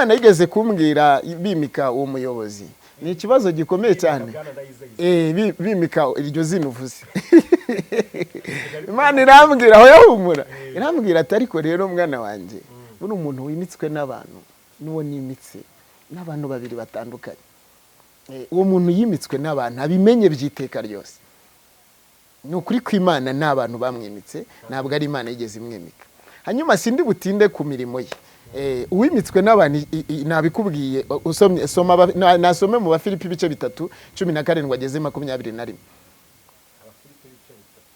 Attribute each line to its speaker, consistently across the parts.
Speaker 1: Nigeze kumbwira bimika uwo muyobozi ni ikibazo gikomeye cyane bimika iryo zina uvuze Imana irambwira aho yahumura irambwira ati ariko rero mwana wanje buri umuntu wimitswe n'abantu nuwo nimitse n'abantu babiri batandukanye uwo muntu yimitswe n'abantu abimenye byiteka ryose n'ukuri kw'Imana n'abantu bamwimitse ntabwo ari Imana yigeze imwimika hanyuma sindi butinde ku mirimo ye uwimitswe n'abantu nabikubwiye usomye soma nasome mu Bafilipi bice 3:17 ageze 21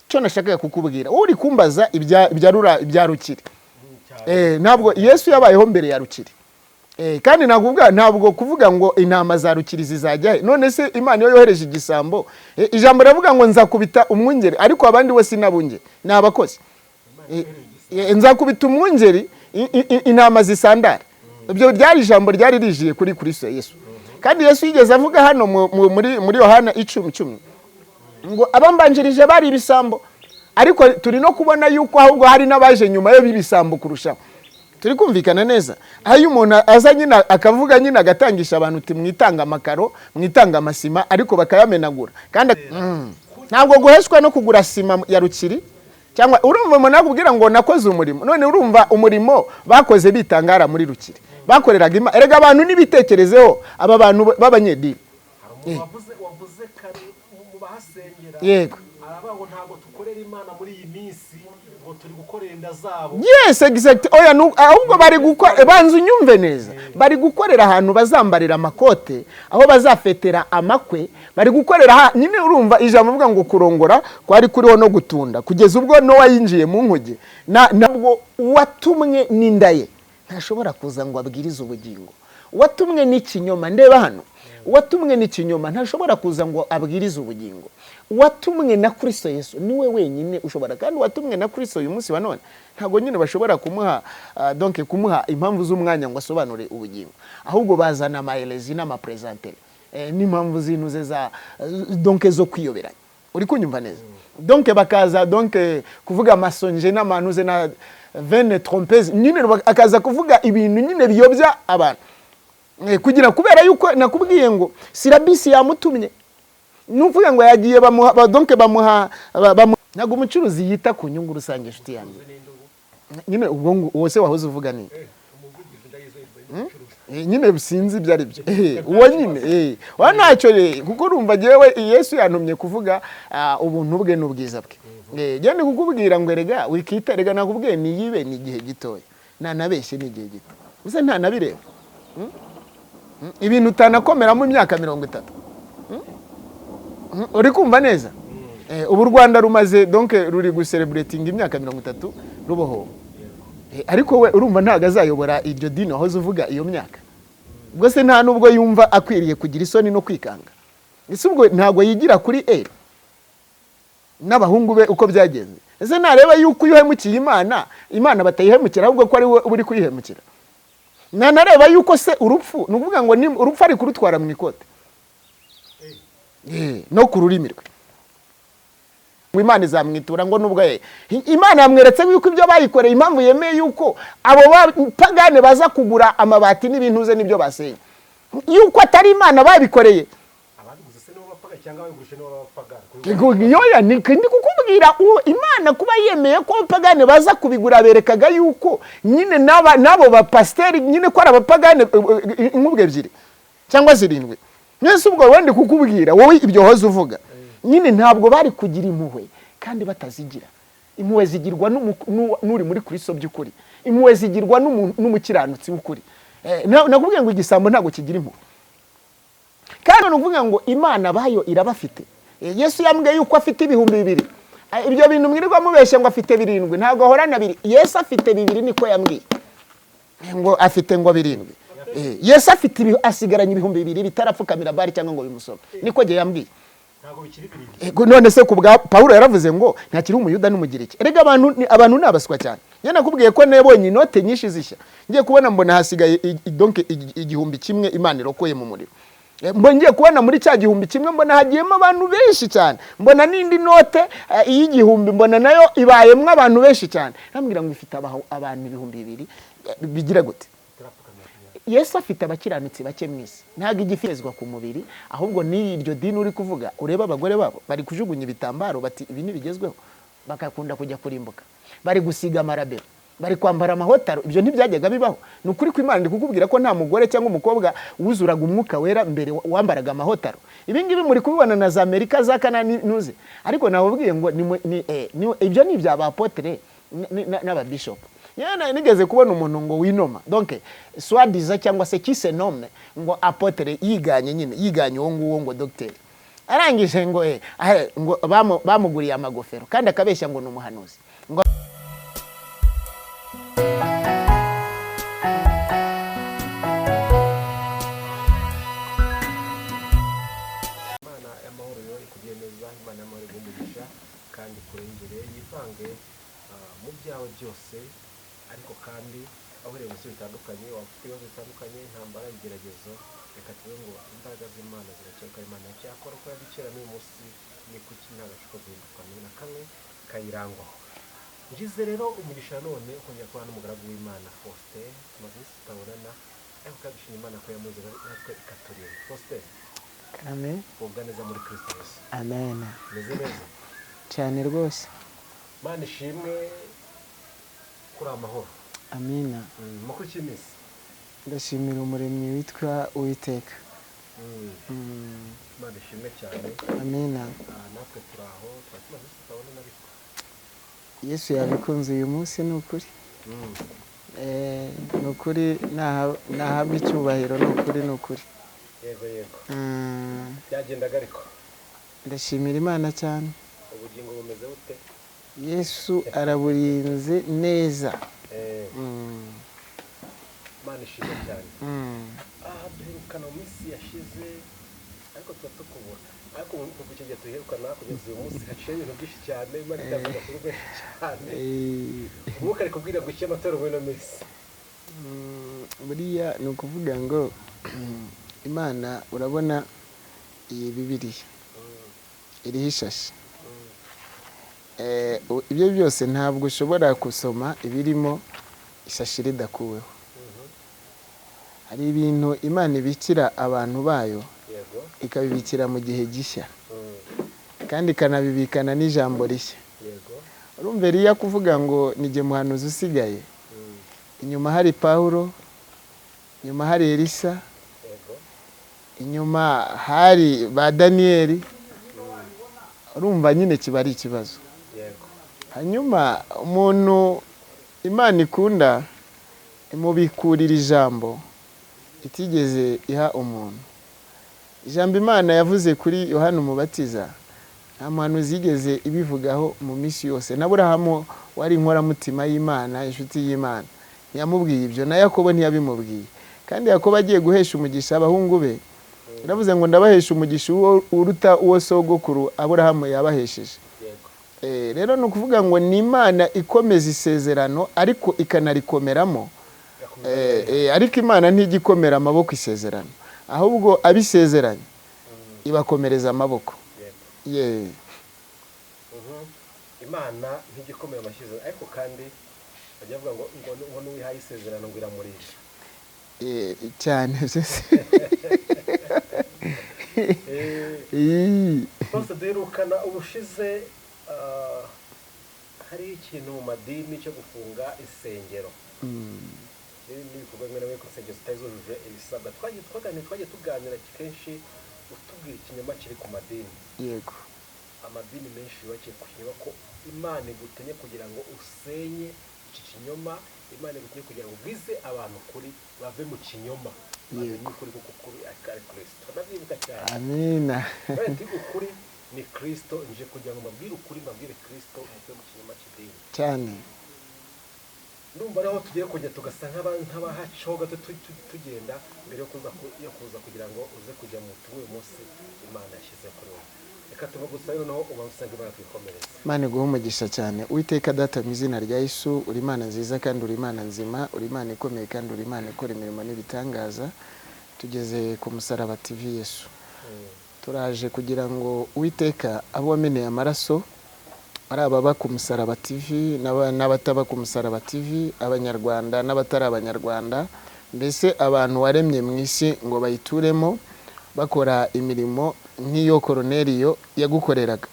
Speaker 1: cyo nashakaga kukubwira uri kumbaza ibya rukiri ntabwo Yesu yabayeho mbere ya rukiri kandi ntabwo kuvuga ngo intama za rukiri zizajya none se Imana yo yohereje igisambo ijambo ravuga ngo nzakubita umwungeri ariko abandi we sinabunge nabakoze nzakubita umwungeri intama zisandara ibyo ryari ijambo ryari rijiye kuri Kristo Yesu kandi Yesu yigeze avuga hano muri Yohana 10:10 ngo abambanjirije bari ibisambo ariko turi no kubona yuko ahubwo hari nabaje nyuma yo bibisambo kurusha turi kumvikana neza ayo umuntu aza nyina akavuga nyina agatangisha abantu uti mwitanga amakaro mwitanga amasima ariko bakayamenagura kandi ntabwo guheshwa no kugura sima ya rukiri cyangwa urumva umuntu akubwira ngo nakoze umurimo none urumva umurimo bakoze bitangara muri rukiri bakoreraga Imana erega abantu nibitekerezeho aba bantu b'abanyedini
Speaker 2: wavuze kare mu bahasengera
Speaker 1: yego
Speaker 2: arabaho ntabwo tukorera Imana muri iyi minsi ngo turi gukorera inda zabo
Speaker 1: yes exact oya ahubwo bari gukora banzu nyumve neza bari gukorera ahantu bazambarira amakote aho bazafetera amakwe bari gukorera nyine urumva ijambo uvuga ngo kurongora kwari kuriho no gutunda kugeza ubwo no wayinjiye mu nkuge nabwo watumwe n'indaye ntashobora kuza ngo abwirize ubugingo watumwe n'ikinyoma ndeba hano watumwe n'ikinyoma ntashobora kuza ngo abwirize ubugingo watumwe na Kristo Yesu niwe wenyine ushobora kandi watumwe na Kristo uyu munsi wa none ntago nyine bashobora kumuha donc kumuha impamvu z'umwanya ngo asobanure ubugingo ahubwo bazana amaelezi n'amapresentere n'impamvu zinuze za donc zo kwiyoberanya uri kunyumva neza donc bakaza donc kuvuga masonje n'amanuze na vene trompeuse nyine akaza kuvuga ibintu nyine biyobya abantu kugira kubera yuko nakubwiye ngo sirabisi yamutumye nuvuga ngo yagiye bamuha donc bamuha nago umucuruzi yita ku nyungu rusange inshuti yanjye nyine ubwo wose wahoze uvuga ni nyine sinzi byari byo uwo nyine wanacyo kuko urumva jewe Yesu yantumye kuvuga ubuntu bwe n'ubwiza bwe gende kukubwira ngo erega wikita erega nakubwiye ni yibe ni gihe gitoya nanabeshye ni gihe gito uze nta nabireba ibintu utanakomera mu myaka 30 uri kumva neza ubu Rwanda rumaze donc ruri gucelebrating imyaka 30 ruboho ariko we urumva ntago azayobora iryo dini aho uvuga iyo myaka ubwo se nta nubwo yumva akwiriye kugira isoni no kwikanga ese ubwo ntago yigira kuri n'abahungu be uko byagenze ese nareba yuko uhemukiye Imana batayihemukira ahubwo ko ari we uri kuyihemukira nareba yuko se urupfu nukuvuga ngo urupfu ari kurutwara mu ikote no kururimi rwe Imana izamwitura ngo nubwo Imana yamweretse yuko ibyo bayikoreye impamvu yemeye yuko abo bapagane baza kugura amabati n'ibintuze nibyo basenye yuko atari Imana babikoreye
Speaker 2: ababiguze se no bapaga cyangwa babigushe no bapagara
Speaker 1: yoya ndi kukubwira Imana kuba yemeye ko abapagane baza kubigura berekaga yuko nyine nabo ba pasteur nyine ko ari abapagane inkubwe ebyiri cyangwa zirindwi nese ubwo wende kukubwira wowe ibyo hoze uvuga nyine ntabwo bari kugira impuhwe kandi batazigira impuhwe zigirwa n'uri muri Kristo by'ukuri impuhwe zigirwa n'umukiranutsi w'ukuri nakubwiye ngo igisambo ntabwo kigira impuhwe kandi nuvuga ngo Imana bayo irabafite Yesu yambwiye yuko afite 2,000 ibyo bintu mwirirwa mubeshye ngo afite 7 ntabwo ahorana 2 Yesu afite 2 niko yambwiye ngo afite ngo 7 Yesu afite asigaranye 2,000 bitarapfukamira bari cyangwa ngo bimusoma niko giye yambwiye
Speaker 2: ntago bikiri
Speaker 1: none se kubwa Paulo yaravuze ngo ntakiri umuyuda n'umugiriki erega abantu nabaswa cyane nyene nakubwiye ko nebonye inote nyinshi zishya ngiye kubona mbona hasigaye donc 1,000 Imana irokoye mu muriro mbongiye kubona muri cya 1,000 mbona hagiyemo abantu benshi cyane mbona nindi note y'igihumbi mbona nayo ibayemwe abantu benshi cyane nambwira ngo ifite abantu 2,000 bigira gute Yesu afite abakiranutsi bake mwisi ntago igifezwa ku mubiri ahubwo ni iryo dini uri kuvuga ureba abagore babo bari kujugunya ibitambaro bati ibi nibigezweho bakakunda kujya kurimbuka bari gusiga amarabero bari kwambara amahotaro ibyo ntibyajyaga bibaho nukuri ko Imana ndi kukubwira ko nta mugore cyangwa umukobwa wuzuraga umwuka wera mbere wambaraga amahotaro ibi ngibi muri kubibona na za Amerika za Kanani nuze ariko nababwiye ngo ibyo ni ibya apotre n'aba bishop yana nigeze kubona umuntu ngo winoma donc swadiza cyangwa se kise nome ngo apotre yiganye uwo nguwo ngo docteur arangije ngo ngo bamuguriye amagofero kandi akabeshya ngo numuhanuzi ngo
Speaker 2: Imana y'amahoro yo ikugeneza Imana y'amahoro y'umugisha kandi kurengere yivange mu byawe byose ariko kandi aho rero bose bitandukanye wafite ibibazo bitandukanye intambara igeragezo reka tuve ngo imbaraga z'Imana ziracyeka Imana cyakora ko yabikira n'uyu munsi ni kuki ntagacuko guhinduka na kamwe kayirangwaho ngize rero umugisha none ukongera kuba n'umugaragu w'Imana Faustin tumaze tutabonana ariko kabishima Imana ko yamuze natwe ikaturinda Faustin
Speaker 1: amen
Speaker 2: ubwa neza muri Kristo Yesu
Speaker 1: amen
Speaker 2: meze neza
Speaker 1: cyane rwose
Speaker 2: Mana ishimwe kuri amahoro
Speaker 1: amina
Speaker 2: makuru cy'imisi
Speaker 1: ndashimira umuremyi witwa Uwiteka
Speaker 2: Mana ishimwe cyane
Speaker 1: amina
Speaker 2: natwe turaho twatumaze tutabona nabiko
Speaker 1: Yesu yabikunze uyu munsi nukuri nukuri nahabwa icyubahiro nukuri
Speaker 2: yego byagendaga ariko
Speaker 1: ndashimira Imana cyane
Speaker 2: ubugingo bumeze bute
Speaker 1: Yesu araburinze neza
Speaker 2: Mana ishimwe cyane duherukana mu minsi yashize ariko tuba tukubona ariko kuva icyo gihe duherukana kugeza uyu munsi haciye ibintu byinshi cyane Imana itavuga amakuru menshi cyane umwuka ari kubwira ngo iki amatora muri ino minsi
Speaker 1: buriya ni ukuvuga ngo Imana urabona iyi Bibiliya iriho ishashi ibyo byose ntabwo ushobora gusoma ibirimo ishashi ridakuweho hari ibintu Imana ibikira abantu bayo ikabibikira mu gihe gishya kandi ikanabibikana n'ijambo rishya urumva Eliya kuvuga ngo nijye muhanuzi usigaye inyuma hari Pawulo inyuma hari Elisa inyuma hari ba Daniyeli urumva nyine kiba ari ikibazo hanyuma umuntu Imana ikunda imubikurira ijambo itigeze iha umuntu ijambo Imana yavuze kuri Yohana Umubatiza nta muhanuzi yigeze ibivugaho mu minsi yose na Aburahamu wari inkoramutima y'Imana inshuti y'Imana ntiyamubwiye ibyo na Yakobo ntiyabimubwiye kandi Yakobo agiye guhesha umugisha abahungu be ndavuze ngo ndabahesha umugisha uruta uwo sogokuru Aburahamu yabahesheje rero ni ukuvuga ngo ni Imana ikomeza isezerano ariko ikanarikomeramo ariko Imana ntigikomera amaboko isezerano ahubwo abisezeranye ibakomereza amaboko
Speaker 2: Imana ntigikomera amashyizerano ariko kandi bajya bavuga ngo n'uwihaye isezerano ngo iramurisha
Speaker 1: cyane byose
Speaker 2: twese duherukana ubushize hari ikintu mu madini cyo gufunga insengero n'ibikorwa bimwe na bimwe ku nsengero zitari zujuje ibisabwa twagiye tuganira kenshi utubwira ikinyoma kiri ku madini
Speaker 1: yego
Speaker 2: amadini menshi yubakiye ku kinyoma ko Imana igutenye kugira ngo usenye iki kinyoma Imana igutenye kugira ngo ubwize abantu kuri bave mu kinyoma bamenye ukuri kuko kuri ari Kristo ndabyibuka cyane
Speaker 1: amina
Speaker 2: kandi ukuri ni Kristo nje kugira ngo mbabwire ukuri mbabwire Kristo muve mu kinyoma cy'idini
Speaker 1: cyane
Speaker 2: ndumva naho tugiye kujya tugasa nk'abahacaho gato tugenda mbere yo kuza kugira ngo uze kujya mu tuwe munsi Imana yashyize kuri wowe reka tuba gusa noneho ubamusanga Imana twikomereza
Speaker 1: Imana iguhe umugisha cyane Uwiteka data mu izina rya Yesu uri Imana nziza kandi uri Imana nzima uri Imana ikomeye kandi uri Imana ikora imirimo n'ibitangaza tugeze ku musaraba TV Yesu turaje kugira ngo Uwiteka abo wameneye amaraso ari ababa ku musaraba TV n'abataba ku musaraba TV abanyarwanda n'abatari abanyarwanda mbese abantu waremye mu isi ngo bayituremo bakora imirimo nk'iyo Koroneliyo yagukoreraga.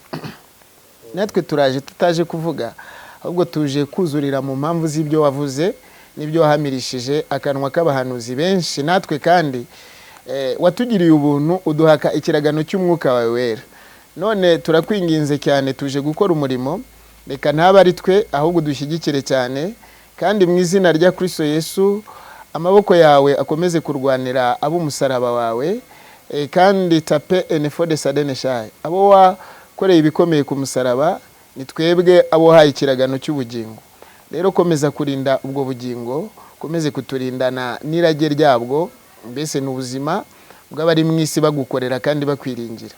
Speaker 1: Natwe turaje tutaje kuvuga, ahubwo tuje kuzurira mu mpamvu z'ibyo wavuze n'ibyo wahamirishije akanwa k'abahanuzi benshi. Natwe kandi watugiriye ubuntu uduhaka ikiragano cy'umwuka wawe wera. None turakwinginze cyane, tuje gukora umurimo, reka ntaba ari twe ahubwo dushyigikire cyane, kandi mu izina rya Kristo Yesu amaboko yawe akomeze kurwanira ab'umusaraba wawe, kandi tape enfode sadene shaye abo wakoreye ibikomeye ku musaraba, ni twebwe abo haye ikiragano cy'ubugingo. Rero komeza kurinda ubwo bugingo, komeze kuturindana n'irage ryabwo, mbese n'ubuzima bw'abari mu isi bagukorera kandi bakwiringira.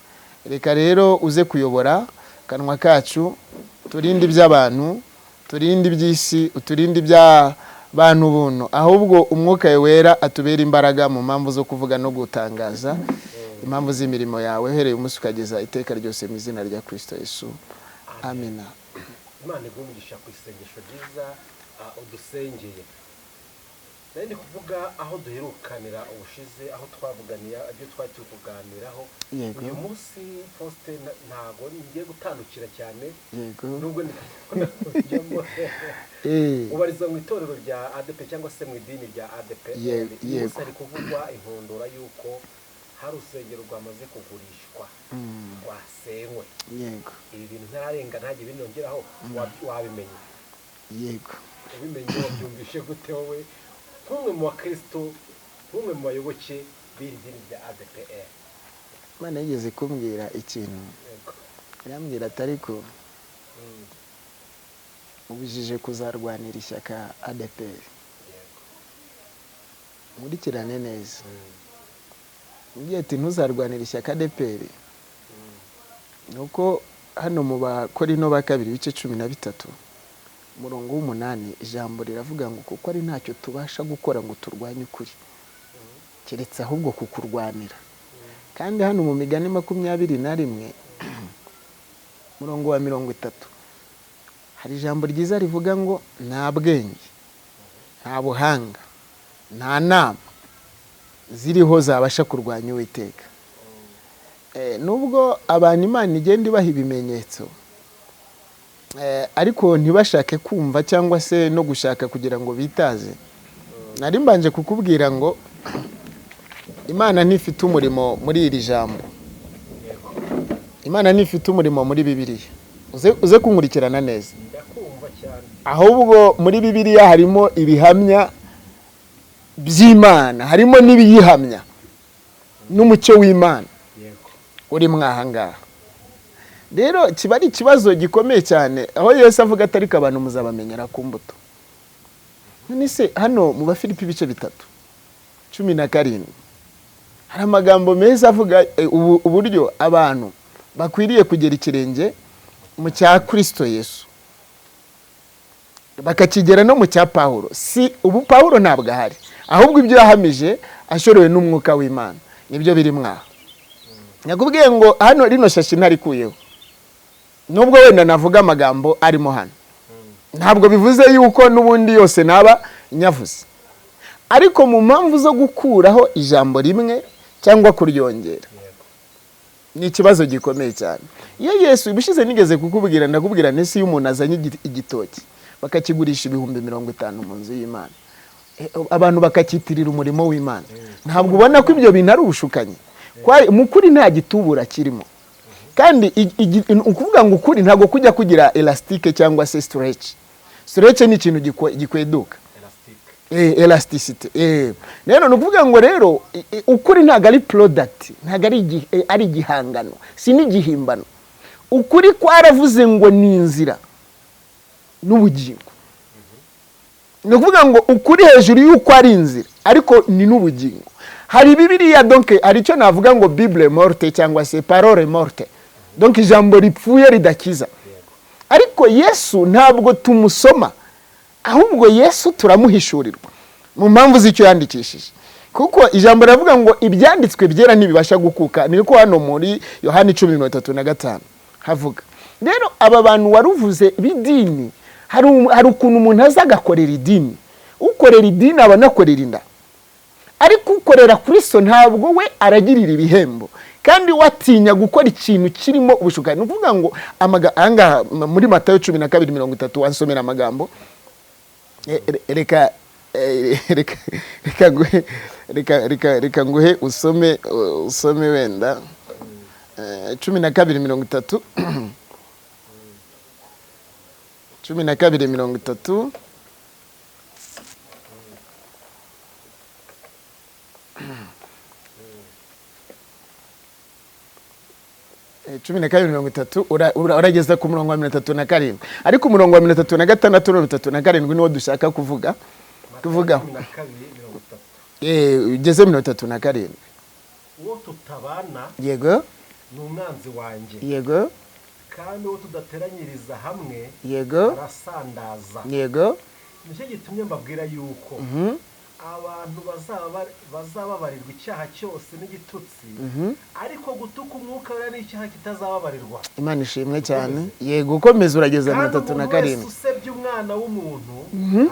Speaker 1: Reka rero uze kuyobora kanwa kacu, turinde iby'abantu, turinde iby'isi, uturinde iby'abantu buntu, ahubwo umwuka wera atubera imbaraga mu mpamvu zo kuvuga no gutangaza impamvu z'imirimo yawe, uhereye umunsi ukageza iteka ryose mu izina rya Kristo Yesu. Amina.
Speaker 2: Imana igumugisha ku isengesho ryiza udusengeye. Nari kuvuga aho duherukanira ubushize, aho twavuganiye ibyo twari tukuganiraho. Uyu munsi poste ntago ngiye gutandukira cyane, nubwo ndikujyamo ubariza mu itorero rya ADEPR cyangwa se mu idini rya ADEPR. Yego, ari kuvugwa inkundura yuko hari urusengero rwamaze kugurishwa rwasenywe. Yego, ibi bintu ntararenga ntajye binongeraho, wabimenye? Yego, ubimenye wabyumvishe gute wowe nk'umwe mu bakristo, nk'umwe mu bayoboke b'iri dini rya ADEPR?
Speaker 1: Imana yigeze kumbwira ikintu, irambwira ati ariko ubujije kuzarwanira ishyaka ADEPR, nkurikirane neza. Ngiye ati ntuzarwanira ishyaka ADEPR, nuko hano mu Bakorino ba kabiri bice 13 murongo w'8 ijambo riravuga ngo kuko ari ntacyo tubasha gukora ngo turwanye ukuri, keretse ahubwo kukurwanira. Kandi hano mu Migani 21 murongo wa 30 hari ijambo ryiza rivuga ngo nta bwenge, nta buhanga, nta nama ziriho zabasha kurwanya Uwiteka. Nubwo abantu Imana igenda ibaha ibimenyetso, ariko ntibashake kumva cyangwa se no gushaka kugira ngo bitaze. Nari mbanje kukubwira ngo Imana nifite umurimo muri iri jambo, Imana nifite umurimo muri Bibiliya. Uze kunkurikirana neza, ahubwo muri Bibiliya harimo ibihamya by'Imana, harimo n'ibiyihamya n'umucyo w'Imana uri mwahangaha. Rero kiba ari ikibazo gikomeye cyane, aho Yesu avuga ati ariko abantu muzabamenyera ku mbuto. None se hano mu Bafilipi bice 3:17 hari amagambo meza avuga uburyo abantu bakwiriye kugera ikirenge mu cya Kristo Yesu, bakakigera no mu cya Paulo. Si ubu Paulo ntabwo ahari, ahubwo ibyo yahamije ashorowe n'umwuka w'Imana nibyo biri mwaha. Nakubwiye ngo hano rino shashi ntarikuyeho, nubwo wenda navuga amagambo arimo hano, ntabwo bivuze yuko n'ubundi yose naba nyavuze, ariko mu mpamvu zo gukuraho ijambo rimwe cyangwa kuryongera ni ikibazo gikomeye cyane. Iyo Yesu ibishize nigeze kukubwira, ndakubwira nese y'umuntu azanye igitoki bakakigurisha 50 mu nzu y'Imana, abantu bakakitirira umurimo w'Imana, ntabwo ubona ko ibyo bintu ari ubushukanyi? Mukuri nta gitubura kirimo, kandi ukuvuga ngo ukuri ntabwo kujya kugira elastique cyangwa se stretch. Stretch ni ikintu gikweduka, elasticity. Rero nukuvuga ngo rero ukuri ntabwo ari product, ntabwo ari igihangano, si n'igihimbano. Ukuri kwaravuze ngo ni inzira n'ubugingo. Nukuvuga ngo ukuri hejuru y'uko ari inzira, ariko ni n'ubugingo. Hari Bibiliya, donc aricyo navuga ngo Bible morte cyangwa se parole morte, donc ijambo ripfuye ridakiza. Ariko Yesu ntabwo tumusoma, ahubwo Yesu turamuhishurirwa mu mpamvu z'icyo yandikishije. Kuko ijambo ravuga ngo ibyanditswe byera ntibibasha gukuka, niko hano muri Yohana 10:35 havuga. Rero aba bantu waruvuze bidini, hari ukuntu umuntu azagakorera idini, ukorera idini abanakorera inda. ariko ukorera Kristo ntabwo we aragirira ibihembo kandi watinya gukora ikintu kirimo ubushukani. Nuvuga ngo anga muri Matayo 12:30 wansomera amagambo reka nguhe usome wenda 12:30 12:30 12:30 urageza ku murongo wa 37 ariko umurongo wa 36 na 37 niwo dushaka kuvugaho ugeze 37
Speaker 2: uwo tutabana
Speaker 1: yego
Speaker 2: n'umwanzi wanje
Speaker 1: yego
Speaker 2: kandi uwo tudateranyiriza hamwe
Speaker 1: yego
Speaker 2: arasandaza
Speaker 1: yego
Speaker 2: nicyo gitumye mbabwira yuko abantu bazababarirwa icyaha cyose n'igitutsi ariko gutuka umwuka wera n'icyaha kitazababarirwa.
Speaker 1: Imana ishimwe cyane. Yego ukomeza urageza 37
Speaker 2: kandi usebye umwana w'umuntu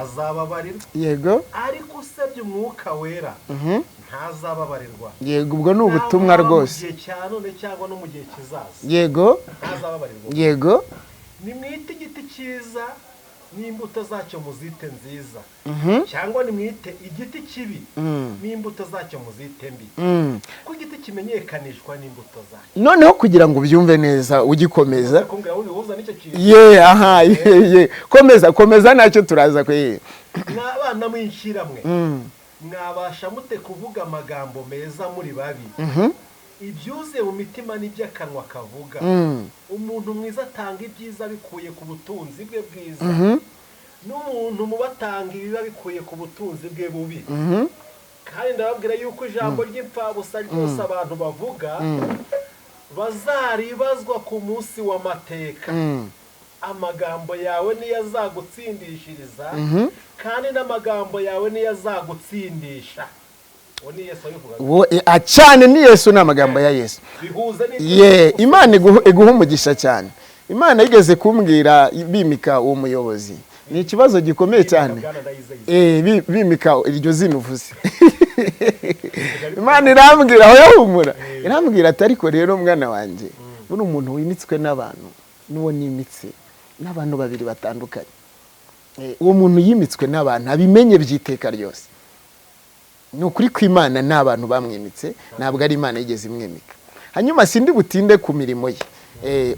Speaker 2: azababarirwa
Speaker 1: yego
Speaker 2: ariko usebye umwuka wera ntazababarirwa.
Speaker 1: Yego ubwo ni ubutumwa rwose
Speaker 2: mu gihe cya none cyangwa no mu gihe kizaza
Speaker 1: yego
Speaker 2: ntazababarirwa.
Speaker 1: yego
Speaker 2: nimwite igiti cyiza n'imbuto zacyo muzite nziza cyangwa nimwite igiti kibi n'imbuto zacyo muzite mbi kuko igiti kimenyekanishwa n'imbuto zacyo.
Speaker 1: Noneho kugira ngo ubyumve neza ugikomeza komeza nacyo turaza kwe
Speaker 2: n'abana mw'inshiramwe mwabasha mute kuvuga amagambo meza muri babi ibyuzuye mu mitima n'iby'akanwa kavuga. Umuntu mwiza atanga ibyiza bikuye ku butunzi bwe bwiza n'umuntu mubatanga ibiba bikuye ku butunzi bwe bubi. kandi ndababwira yuko ijambo ry'imfabusa ryose abantu bavuga bazaribazwa ku munsi w'amateka. Amagambo yawe niyo azagutsindishiriza kandi n'amagambo yawe niyo azagutsindisha.
Speaker 1: Cyane ni Yesu n'amagambo ya Yesu. Imana iguha umugisha cyane. Imana yigeze kumbwira bimika uwo muyobozi. Ni ikibazo gikomeye cyane. Bimika iryo zina uvuze. Imana irambwira aho yahumura. Irambwira ati ariko rero mwana wanjye buri umuntu wimitswe n'abantu n'uwo nimitse n'abantu babiri batandukanye. Uwo muntu yimitswe n'abantu abimenye byiteka ryose. Nukuri kw'Imana n'abantu bamwimitse ntabwo ari Imana yigeze imwimika. Hanyuma sindi butinde ku mirimo ye.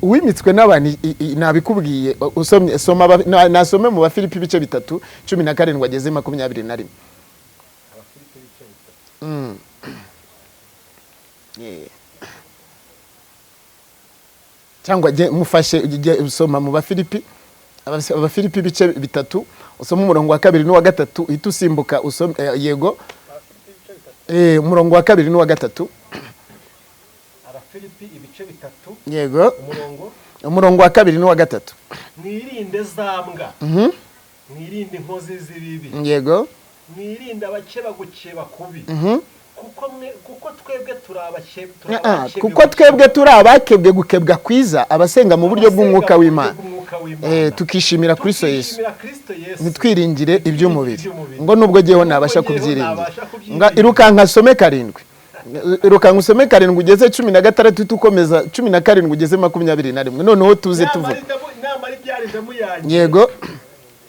Speaker 1: Uwimitswe n'abantu nabikubwiye usomye nasome mu Bafilipi ibice 3:17 ageze 21. Cyangwa mufashe usoma mu Bafilipi ibice 3 usoma umurongo wa 2 n'uwa 3 uhita usimbuka usome yego umurongo wa 2 n'uwa 3
Speaker 2: Abafilipi ibice 3
Speaker 1: yego umurongo wa 2 n'uwa 3
Speaker 2: mwirinde zambwa mwirinde inkozi z'ibibi
Speaker 1: yego
Speaker 2: mwirinde abakeba gukeba kubi kuko
Speaker 1: twebwe turabakebwe gukebwa kwiza abasenga mu buryo bw'umwuka w'Imana tukishimira Kristo Yesu nitwiringire iby'umubiri ngo nubwo giyeho nabasha kubyiringira nga irukanka some 7 irukanka usome 7 ugeze 16 tukomeza 17 ugeze 21 noneho tuze tuvuga yego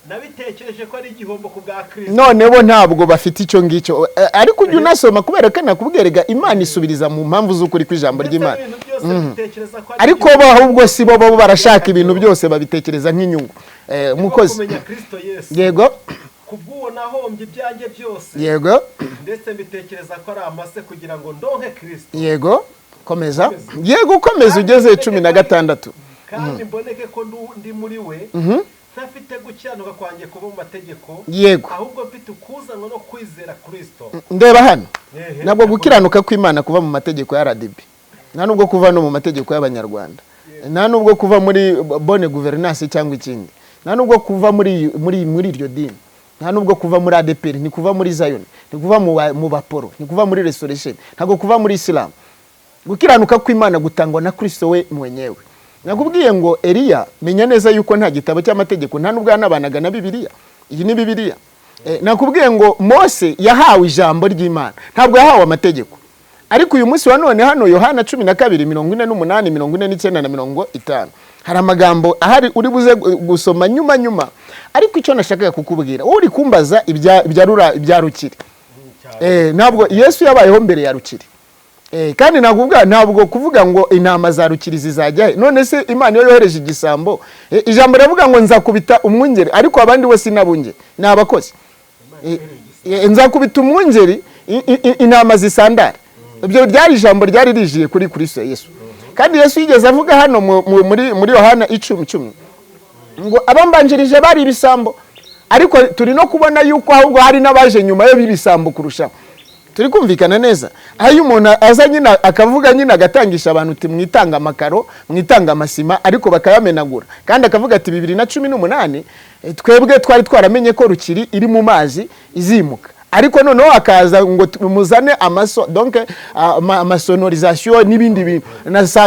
Speaker 2: nabitekereje ko ari igihombo ku bwa Kristo
Speaker 1: none bo ntabwo bafite icyo ngicyo ariko ujye unasoma kubera kana kubwerega Imana isubiriza mu mpamvu z'ukuri kw'ijambo ry'Imana ariko bo ahubwo si bo barashaka ibintu byose babitekereza nk'inyungu mukozi yego
Speaker 2: kubwo nahombye ibyanjye byose
Speaker 1: yego
Speaker 2: ndetse mbitekereza ko ari amase kugira ngo ndonke Kristo
Speaker 1: yego komeza yego komeza ugeze 16
Speaker 2: kandi mboneke ko ndi muri we ntafite gukiranuka kwanjye kuba mu mategeko
Speaker 1: yego
Speaker 2: ahubwo mfite ukuzanwa no kwizera Kristo.
Speaker 1: Ndeba hano nabwo gukiranuka kw'Imana kuva mu mategeko ya ADEPR nta nubwo kuva no mu mategeko y'Abanyarwanda nta nubwo kuva muri bonne gouvernance cyangwa ikindi nta nubwo kuva muri iryo dini nta nubwo kuva muri ADEPR ni kuva muri Zion ni kuva mu baporo ni kuva muri restoration ntago kuva muri Islam. Gukiranuka kw'Imana gutangwa na Kristo we mwenyewe. Nakubwiye ngo Eliya menya neza yuko nta gitabo cy'amategeko nta nubwo yanabanaga na Bibiliya. Iyi ni Bibiliya. nakubwiye ngo Mose yahawe ijambo ry'Imana ntabwo yahawe amategeko ariko uyu munsi wa none hano Yohana 12:48-49 hari amagambo ahari uri buze gusoma nyuma ariko icyo nashakaga kukubwira uri kumbaza ibya rukiri ntabwo Yesu yabayeho mbere ya rukiri kandi ntabwo kuvuga ngo intama za rukiri zizajya none se Imana yo yohereje igisambo ijambo ravuga ngo nzakubita umwungeri ariko abandi we sinabunge nabakoze nzakubita umwungeri intama zisandara ibyo ryari ijambo ryari rijiye kuri Kristo Yesu kandi Yesu yigeze avuga hano muri Yohana 10:10 ngo abambanjirije bari ibisambo ariko turi no kubona yuko ahubwo hari nabaje nyuma yo bibisambo kurusha turi kumvikana neza aho umuntu aza nyina akavuga nyina agatangisha abantu uti mwitanga amakaro mwitanga amasima ariko bakayamenagura kandi akavuga ati 2018 twebwe twari twaramenye ko rukiri iri mu mazi izimuka ariko noneho akaza ngo muzane amaso donc amasonorisation n'ibindi bintu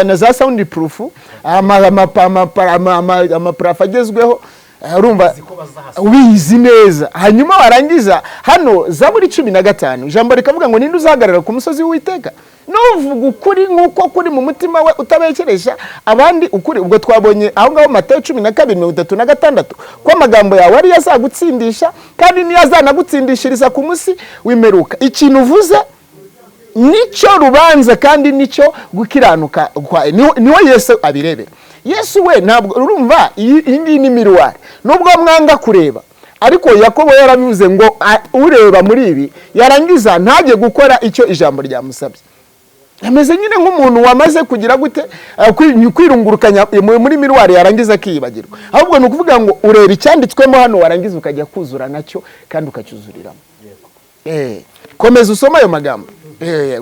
Speaker 1: na za sound proof amaprafagezweho urumva wizi neza hanyuma warangiza hano Zaburi 15 ijambo rikavuga ngo ninde uzahagarara ku musozi w'Uwiteka nuvuga ukuri nkuko kuri mu mutima we utabekeresha abandi ukuri ubwo twabonye aho ngaho Matayo 12:36 ko amagambo yawe ari yazagutsindisha kandi ni yazanagutsindishiriza ku munsi w'imeruka ikintu uvuze nico rubanza kandi nico gukiranuka niwo Yesu abirebera Yesu we ntabwo urumva iyi ni miruwari nubwo mwanga kureba ariko Yakobo yarabivuze ngo ureba muri ibi yarangiza ntaje gukora icyo ijambo ryamusabye ameze nyine nk'umuntu wamaze kugira gute kwirungurukanya muri miruwari yarangiza kiyibagirwa ahubwo ni ukuvuga ngo ureba icyanditswemo hano warangiza ukajya kuzura nacyo kandi ukacyuzuriramo komeza usoma ayo magambo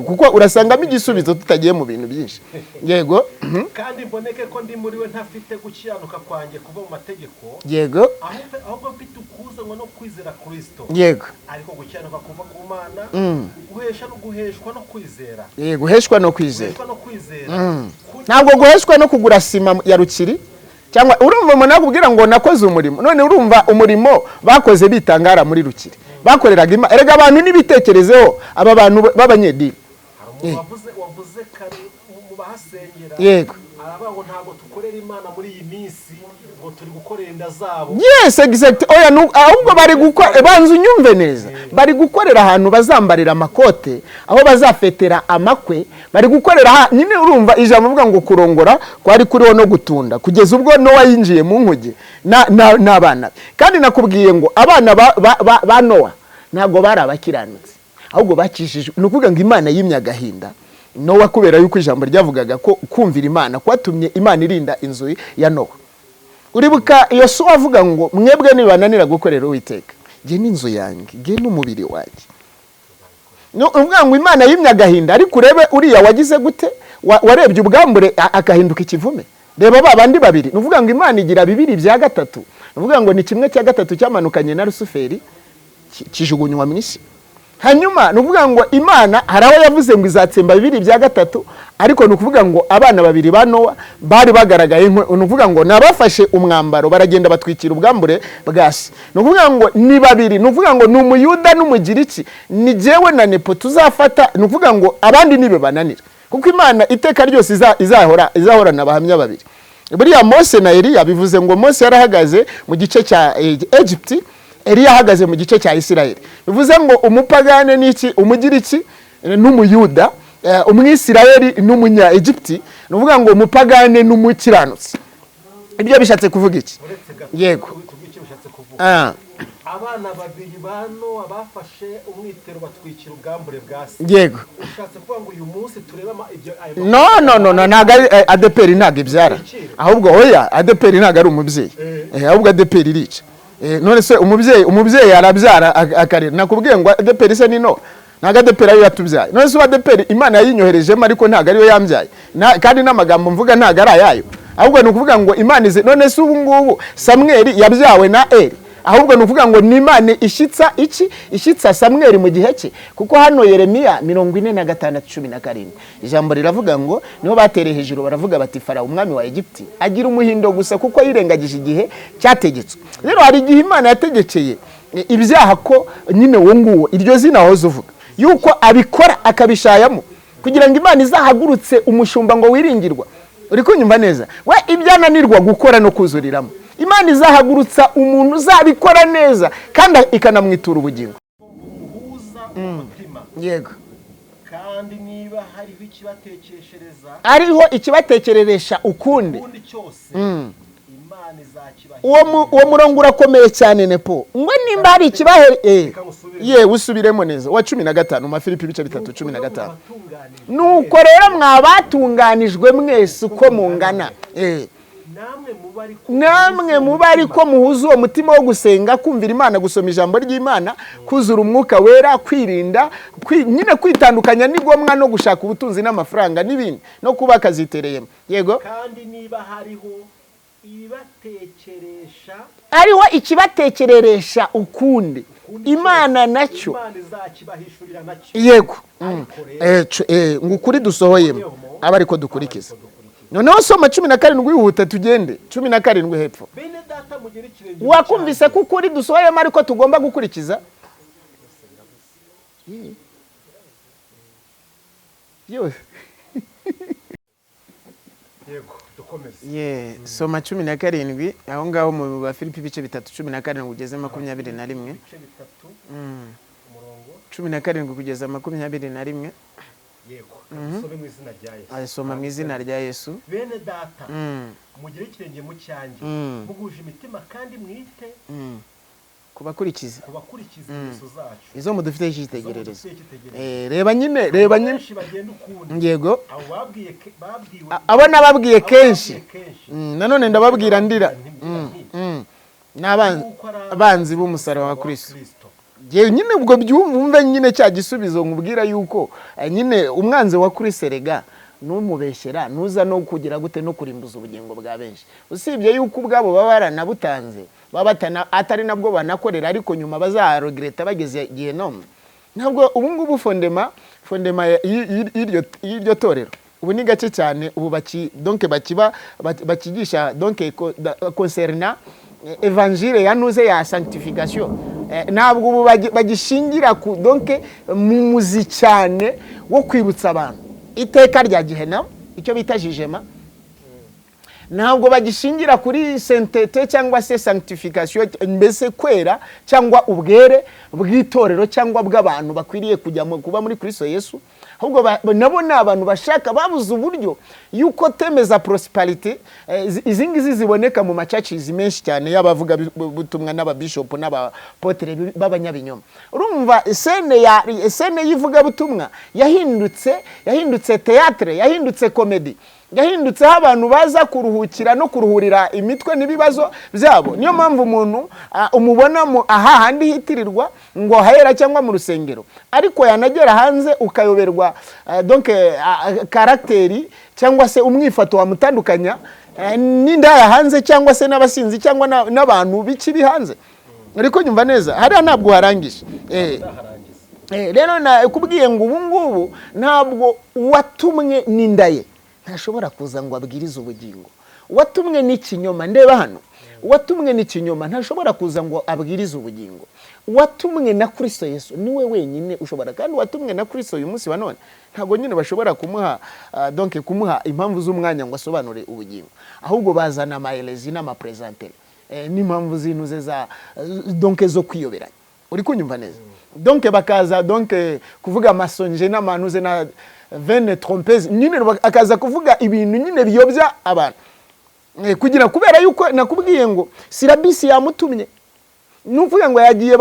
Speaker 1: kuko urasangamo igisubizo tutagiye mu bintu byinshi yego
Speaker 2: kandi mboneke ko ndi muri we ntafite gukiyanuka kwanjye kuva mu mategeko
Speaker 1: yego
Speaker 2: ahubwo mfite ukuza ngo no kwizera Kristo
Speaker 1: yego
Speaker 2: ariko gukiyanuka kuva ku Mana guheshwa no kwizera
Speaker 1: guheshwa no kwizera ntabwo guheshwa no kugura sima ya rukiri cyangwa urumva umuntu akubwira ngo nakoze umurimo none urumva umurimo bakoze bitangara muri rukiri bakoreraga Imana erega abantu n'ibitekerezeho aba bantu b'abanyedini
Speaker 2: wavuze kare mu bahasengera
Speaker 1: yego
Speaker 2: arabango ntabwo tukorera Imana muri iyi minsi ngo turi gukorera inda zabo
Speaker 1: yes exact oya ahubwo bari gukora banzu nyumve neza bari gukorera ahantu bazambarira amakote aho bazafetera amakwe bari gukorera nyine urumva ijambo vuga ngo kurongora kwari kuriho no gutunda kugeza ubwo Nowa yinjiye mu nkuge n'abana kandi nakubwiye ngo abana ba Nowa ntago bari abakiranutse ahubwo bakishije nukuvuga ngo Imana y'imyagahinda Nowa kubera yuko ijambo ryavugaga ko kumvira Imana kwatumye Imana irinda inzu ya Nowa uribuka Yosuwa avuga ngo mwebwe nibananira gukorera Uwiteka je n'inzu yanjye je n'umubiri wanjye uvuga ngo Imana y'imyagahinda ariko urebe uriya wagize gute warebye ubwambure akahinduka ikivume reba babandi babiri nuvuga ngo Imana igira bibiri bya gatatu nuvuga ngo ni kimwe cya gatatu cyamanukanye na Rusuferi kijugunywa mu isi hanyuma nuvuga ngo Imana haraho yavuze ngo izatsemba bibiri bya gatatu ariko nukuvuga ngo abana babiri ba Nowa bari bagaragaye nuvuga ngo nabafashe umwambaro baragenda batwikira ubwambure bwasi nuvuga ngo ni babiri nuvuga ngo n'umuyuda n'umugiriki ni jewe na Nepo tuzafata nuvuga ngo abandi nibe bananira kuko Imana iteka ryose izahora nabahamya babiri buriya Mose na Eliya bivuze ngo Mose yarahagaze mu gice cya Egypt Eliya ahagaze mu gice cya Isirayeli bivuze ngo umupagane n'iki umugiriki n'umuyuda umwisirayeli n'umunya Egypti nuvuga ngo umupagane n'umukiranutsi ibyo bishatse kuvuga iki yego
Speaker 2: abana babiri bano abafashe umwitero batwikira ubwambure bwasi
Speaker 1: yego
Speaker 2: ushatse kuvuga ngo uyu munsi tureba ibyo
Speaker 1: no naga ADEPR ntago ibyara ahubwo oya ADEPR ntago ari umubyeyi ahubwo ADEPR irica none se umubyeyi arabyara akarera nakubwiye ngo ADEPR se ni no ntago ADEPR ari yatubyaye none se ADEPR Imana yayinyoherejemo ariko ntago ariyo yambyaye kandi n'amagambo mvuga ntago ari ayayo ahubwo nukuvuga ngo Imana ize none se ubu ngubu Samuel yabyawe na Eli ahubwo nukuvuga ngo ni Imana ishitsa Samuel mu gihe cye kuko hano Yeremiya 46:17 ijambo riravuga ngo niho batereye hejuru baravuga bati Farao umwami wa Egypti agira umuhindo gusa kuko yirengagije igihe cyategetswe rero hari igihe Imana yategekeye ibyaha ko nyine wo nguwo iryo zina wahoze uvuga yuko abikora akabishayamo kugira ngo Imana izahagurutse umushumba ngo wiringirwa. Uri kunyumva neza? We ibyananirwa gukora no kuzuriramo, Imana izahagurutsa umuntu uzabikora neza kandi ikanamwitura ubugingo. Yego.
Speaker 2: Kandi niba hariho ikibatekereshereza,
Speaker 1: ariho ikibatekereresha ukundi
Speaker 2: cyose, Imana izakibaha.
Speaker 1: Uwo murongo urakomeye cyane nepo. Ngo nimba hari ikibahe usubiremo neza wa 15 mu Filipi bice 3:15. Nuko rero mwabatunganijwe mwese uko mungana. Namwe mubari ko muhuza uwo mutima wo gusenga, kumvira Imana, gusoma ijambo ry'Imana, kuzura umwuka wera, kwirinda, nyine kwitandukanya n'igomwa no gushaka ubutunzi n'amafaranga n'ibindi no kuba kazitereyemo. Yego.
Speaker 2: Kandi niba hariho ibibatekeresha,
Speaker 1: ariho ikibatekereresha ukundi, Imana nacyo
Speaker 2: Imana izakibahishurira nacyo.
Speaker 1: Yego. Ngukuri dusohoyemo abariko dukurikiza. Noneho soma 17 wihuta tugende 17 hepfo.
Speaker 2: Bene data mugere kirenge.
Speaker 1: Wakumvise ko ukuri dusohoyemo ariko tugomba gukurikiza? Yo.
Speaker 2: Yego, dukomeze.
Speaker 1: Soma 17 aho ngaho mu ba Filipi bice 3:17 kugeza 21.
Speaker 2: Bice 3 umurongo
Speaker 1: 17 kugeza 21.
Speaker 2: Yego. Asome mu izina rya Yesu.
Speaker 1: Asoma mu izina rya Yesu.
Speaker 2: Bene data mugire kirenge mu cyanjye, muguje imitima kandi mwite
Speaker 1: kubakurikiza
Speaker 2: ingeso zacu,
Speaker 1: izo mudufite ikitegererezo. Reba nyine yego, abo nababwiye kenshi, nanone ndababwira ndira n'abanzi b'umusaraba wa Kristo. Nyine ubwo byumve nyine cya gisubizo nkubwira yuko nyine umwanzi wa Kristo rega numubeshyera nuza no kugira gute no kurimbuza ubugingo bwa benshi. Usibye yuko ubwabo baba baranabutanze, babatana atari nabwo banakorera, ariko nyuma bazaregreta bageze gihe nome. Ntabwo ubu ngubu fondema y'iryo torero ubu ni gace cyane, ubu donc bakigisha donc concernant evangile yanuze ya sanctification. Ntabwo ubu bagishingira ku donc muzi cyane wo kwibutsa abantu iteka rya gihena, icyo bita jugement. Ntabwo bagishingira kuri sainteté cyangwa se sanctification, mbese kwera cyangwa ubwere bw'itorero cyangwa bw'abantu bakwiriye kujya kuba muri Kristo Yesu. Ahubwo nabo ni abantu bashaka, babuze uburyo yuko temeza prosperity izi ngizi ziboneka mu macaciz menshi cyane y'abavuga butumwa n'ababishop n'abapotre b'abanyabinyoma. Urumva sene yivuga butumwa yahindutse théâtre, yahindutse comedy, yahindutse abantu baza kuruhukira no kuruhurira imitwe n'ibibazo byabo. Niyo mpamvu umuntu umubona ahahandi hitirirwa ngo hahera cyangwa mu rusengero, ariko yanagera hanze ukayoberwa donc karakteri cyangwa se umwifato wa mutandukanya n'indaya hanze cyangwa se n'abasinzi cyangwa n'abantu bikibi hanze. Ariko nyumva neza hariya ntabwo harangije. Rero kubwiye ngo ubu ngubu ntabwo watumwe n'indaye ntashobora kuza ngo abwirize ubugingo. Watumwe n'ikinyoma, ndeba hano, watumwe n'ikinyoma ntashobora kuza ngo abwirize ubugingo. Watumwe na Kristo Yesu niwe wenyine ushobora, kandi watumwe na Kristo uyu munsi wa none ntabwo nyine bashobora kumuha donc kumuha impamvu z'umwanya ngo asobanure ubugingo, ahubwo bazana amaelezi n'amapresentere n'impamvu zinuze za donc zo kwiyoberanya. Uri kunyumva neza? Donc bakaza donc kuvuga amasonje n'amanuze na vene trompeze, nyine akaza kuvuga ibintu nyine biyobya abantu kugira kubera yuko nakubwiye ngo sirabisi yamutumye. Nuvuga ngo yagiye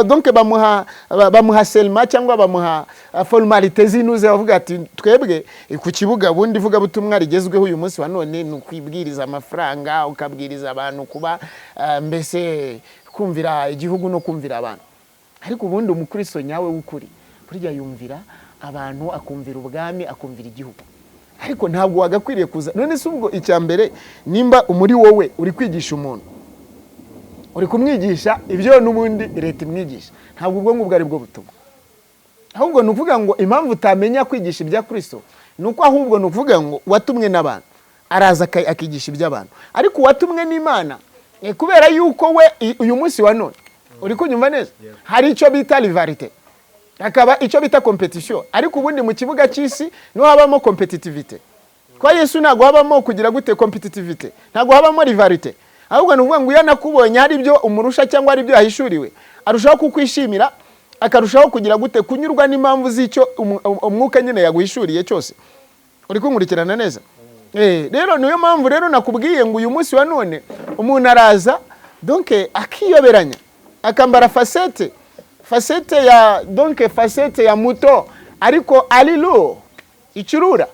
Speaker 1: donc bamuha selma cyangwa bamuha formalite zinuze, bavuga ati twebwe ku kibuga bundi vuga butumwa rigezweho uyu munsi wa none ni kwibwiriza amafaranga, ukabwiriza abantu kuba mbese kumvira igihugu no kumvira abantu. Ariko ubundi umukristo nyawe w'ukuri burya yumvira abantu, akumvira ubwami, akumvira igihugu. Ariko ntabwo wagakwiriye kuza none se ubwo icyambere nimba umuri wowe uri kwigisha umuntu, uri kumwigisha ibyo n'ubundi leta imwigisha, ntabwo ubwo ngubwo ari bwo butumwa. Ahubwo nuvuga ngo impamvu utamenya kwigisha ibya Kristo nuko ahubwo nuvuga ngo watumwe n'abantu, araza akigisha iby'abantu. Ariko watumwe n'Imana kubera yuko we uyu munsi wa none uri kunyumva neza hari icyo bita rivalite akaba icyo bita competition ariko ubundi mu kibuga cy'isi no habamo competitivity kwa Yesu ntago habamo kugira gute competitivity ntago habamo rivalite ahubwo nuvuga ngo nakubonye hari ibyo umurusha cyangwa hari ibyo yahishuriwe arushaho kukwishimira akarushaho kugira gute kunyurwa n'impamvu z'icyo umwuka nyine yaguhishuriye cyose uri kunkurikirana neza rero niyo mpamvu rero nakubwiye ngo uyu munsi wa none umuntu araza donc akiyoberanya akambara facette ya donc facette ya muto ariko alilo icurura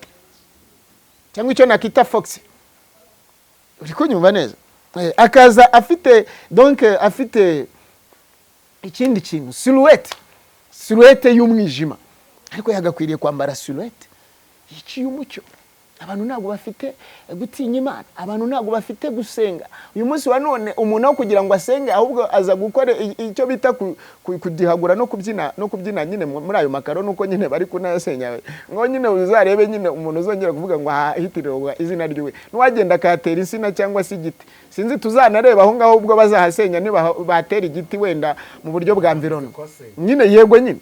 Speaker 1: cyangwa icyo nakita fox uri kunyumva neza akaza afite donc afite ikindi kintu silhouette y'umwijima ariko yagakwiriye kwambara silhouette yiciye umucyo abantu ntago bafite gutinya Imana abantu ntago bafite gusenga uyu munsi wa none umuntu kugira ngo asenge ahubwo aza gukora icyo bita kudihagura no kubyina nyine muri ayo makaro nuko nyine bari kunasenya ngo nyine uzarebe nyine umuntu uzongera kuvuga ngo ahitirirwa izina ryiwe n'uwagenda akatera insina cyangwa se igiti sinzi tuzanareba aho ngaho ubwo bazahasenya niba batera igiti wenda mu buryo bwa environment nyine yego nyine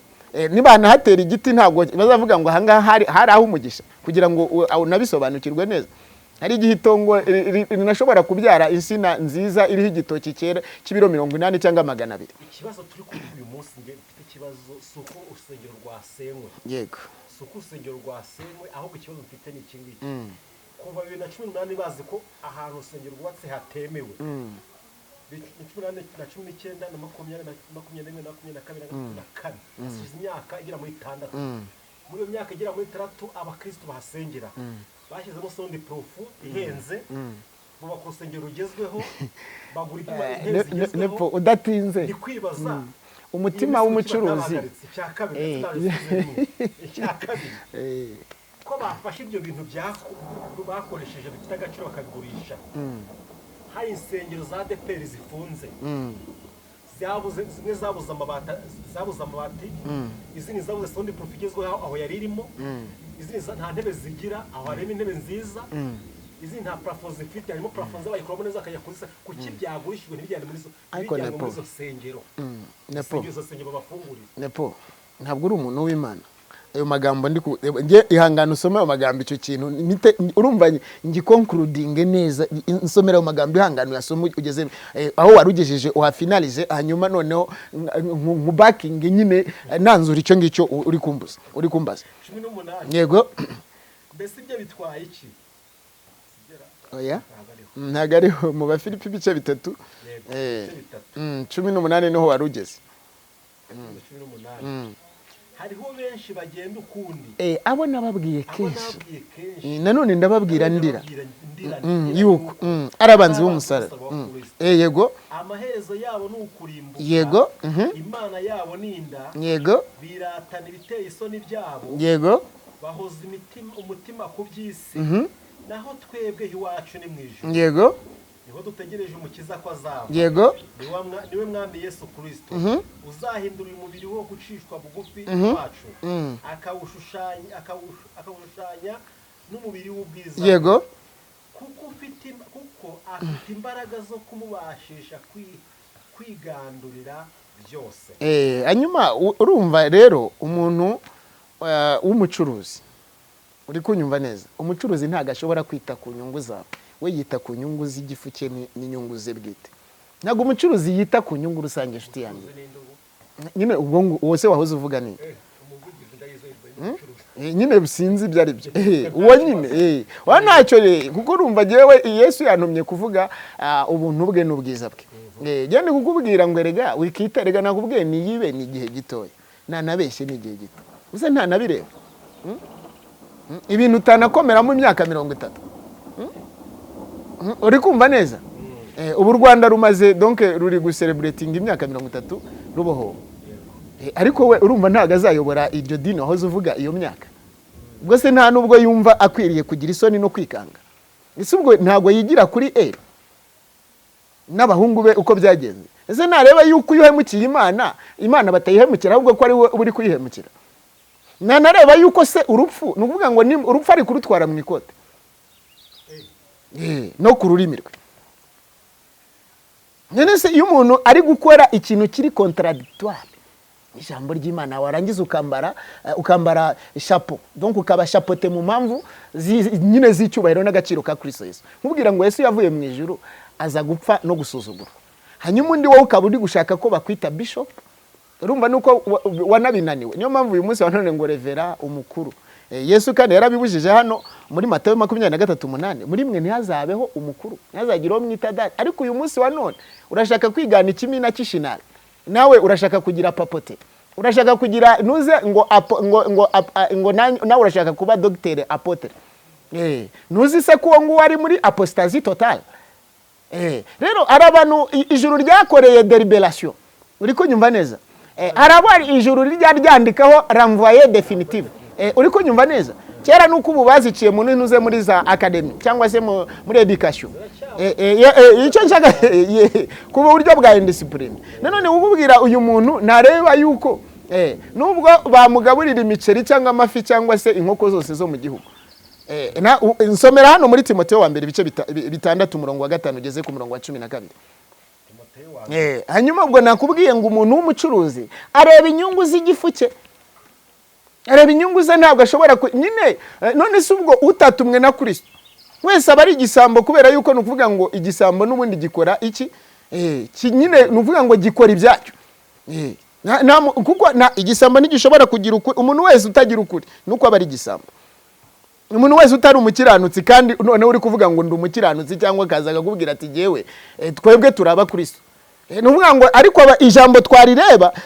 Speaker 1: niba nahatera igiti ntago bazavuga ngo ahangaha hari aho umugisha kugira ngo nabisobanukirwe neza hari igihitongo rinashobora kubyara insina nziza iriho igitoki cyera kibiro 80 cyangwa 200
Speaker 2: ikibazo turi kuri uyu munsi nge mfite ikibazo suko urusengero rwasenywe
Speaker 1: yego
Speaker 2: suko urusengero rwasenywe ahubwo ikibazo mfite ni ikingiki kuva 2018 bazi ko ahantu urusengero rwatse hatemewe 2019 na 2022 asize imyaka igera muri 6 muri iyo myaka igera muri 3 abakristo bahasengera bashyizemo sonde profu ihenze mu bakusengero rugezweho bagura ihenze
Speaker 1: nepo udatinze
Speaker 2: ndikwibaza
Speaker 1: umutima w'umucuruzi
Speaker 2: icyakabiri ko bafashe ibyo bintu bakoresheje bifite agaciro bakabigurisha hari insengero za ADEPR zifunze zimwe zabuze amabati izindi zabuze sonde profu igezweho aho yari irimo izindi nta ntebe zigira aho harimo intebe nziza izindi nta plafo zifite harimo plafo z'abayikoramo neza akajya kurisa kuki byagurishijwe ntibijyane muri zo sengero izo sengero babafungurira
Speaker 1: nepo ntabwo uri umuntu w'Imana ayo magambo nge ihangana usome ayo magambo icyo kintu urumva ngikonkludinge neza nsomera ayo magambo ihangana yasoma ugeze aho warugejeje uhafinalize hanyuma noneho backing nyine nanzura icyo ngicyo uri kumbaza
Speaker 2: 18
Speaker 1: yego
Speaker 2: mbese ibyo bitwaye iki
Speaker 1: oya ntago ari mu bafilipi bice 3 18 niho warugeze
Speaker 2: 18 hariho benshi bagenda ukundi
Speaker 1: abo nababwiye kenshi nanone ndababwira ndira yuko arabanzi b'umusara yego
Speaker 2: amaherezo yabo ni ukurimbuka
Speaker 1: yego
Speaker 2: Imana yabo ninda
Speaker 1: yego
Speaker 2: biratana ibiteye isoni byabo
Speaker 1: yego
Speaker 2: bahoza umutima ku by'isi naho twebwe iwacu ni mwijuru
Speaker 1: yego
Speaker 2: niho dutegereje umukiza ko azaba
Speaker 1: yego
Speaker 2: niwe mwami Yesu Kristo uzahindura umubiri wo gucishwa bugufi wacu akawushushanya n'umubiri w'ubwiza
Speaker 1: yego
Speaker 2: kuko afite imbaraga zo kumubashisha kwigandurira byose
Speaker 1: hanyuma urumva rero umuntu w'umucuruzi uri kunyumva neza umucuruzi ntago ashobora kwita ku nyungu zawe we yita ku nyungu z'igifu cye n'inyungu ze bwite ntago umucuruzi yita ku nyungu rusange inshuti yanjye nyine ubwo wose wahoze uvuga ni nyine bisinzi byari byo uwo nyine wa ntacyo kuko urumva jewe Yesu yantumye kuvuga ubuntu bwe n'ubwiza bwe gende kukubwira ngo erega wikita erega nakubwiye ni yibe ni igihe gitoya nanabeshye ni igihe gito uze ntanabireba ibintu utanakomeramo imyaka 30 uri kumva neza ubu Rwanda rumaze donc ruri gucelebrating imyaka 30 ruboho ariko we urumva ntago azayobora iryo dini aho uvuga iyo myaka ubwo se nta nubwo yumva akwiriye kugira isoni no kwikanga ese ubwo ntago yigira kuri n'abahungu be uko byagenze ese nareba yuko uhemukiye Imana batayihemukira ahubwo ko ari we uri kuyihemukira nareba yuko se urupfu nukuvuga ngo ni urupfu ari kurutwara mu ikote no ku rurimi rwe none se iyo umuntu ari gukora ikintu kiri contradictoire ijambo ry'Imana warangiza ukambara chapeau donc ukaba chapeauté mu mpamvu nyine z'icyubahiro n'agaciro ka Kristo Yesu nkubwira ngo Yesu yavuye mu ijuru aza gupfa no gusuzugura hanyuma undi wowe ukaba uri gushaka ko bakwita bishop urumva nuko wanabinaniwe niyo mpamvu uyu munsi wanone ngo revera umukuru Yesu kandi yarabibujije hano muri Matayo 23:8 muri mwe ntihazabeho umukuru ntihazagiraho mwita data ariko uyu munsi wanone urashaka kwigana ikimina cy'ishinara nawe urashaka kugira papote urashaka kugira nuze ngo nawe urashaka kuba docteur apotre nuzi se ko ngo ari muri apostasie totale rero arabantu ijuru ryakoreye deliberation uri ko nyumva neza arabari ijuru ryandikaho renvoyer définitive uri ko nyumva neza kera nuko ububaziciye mu ntuze muri za academy cyangwa se muri education icyo nshaka ku buryo bwa indiscipline none ububwira uyu muntu nareba yuko nubwo bamugaburira imiceri cyangwa amafi cyangwa se inkoko zose zo mu gihugu nsomera hano muri Timoteyo wa mbere bice 6 umurongo wa 5 ugeze ku murongo wa 12 hanyuma ubwo nakubwiye ngo umuntu w'umucuruzi areba inyungu z'igifu cye areba inyungu ze ntabwo ashobora nyine none se ubwo utatumwe na Kristo wese aba ari igisambo kubera yuko nuvuga ngo igisambo n'ubundi gikora iki nyine nuvuga ngo gikora ibyacyo kuko igisambo ntigishobora kugira ukuri umuntu wese utagira ukuri nuko aba ari igisambo umuntu wese utari umukiranutsi kandi none uri kuvuga ngo ndi umukiranutsi cyangwa kaza akakubwira ati jewe twebwe turaba Kristo nuvuga ngo ariko ijambo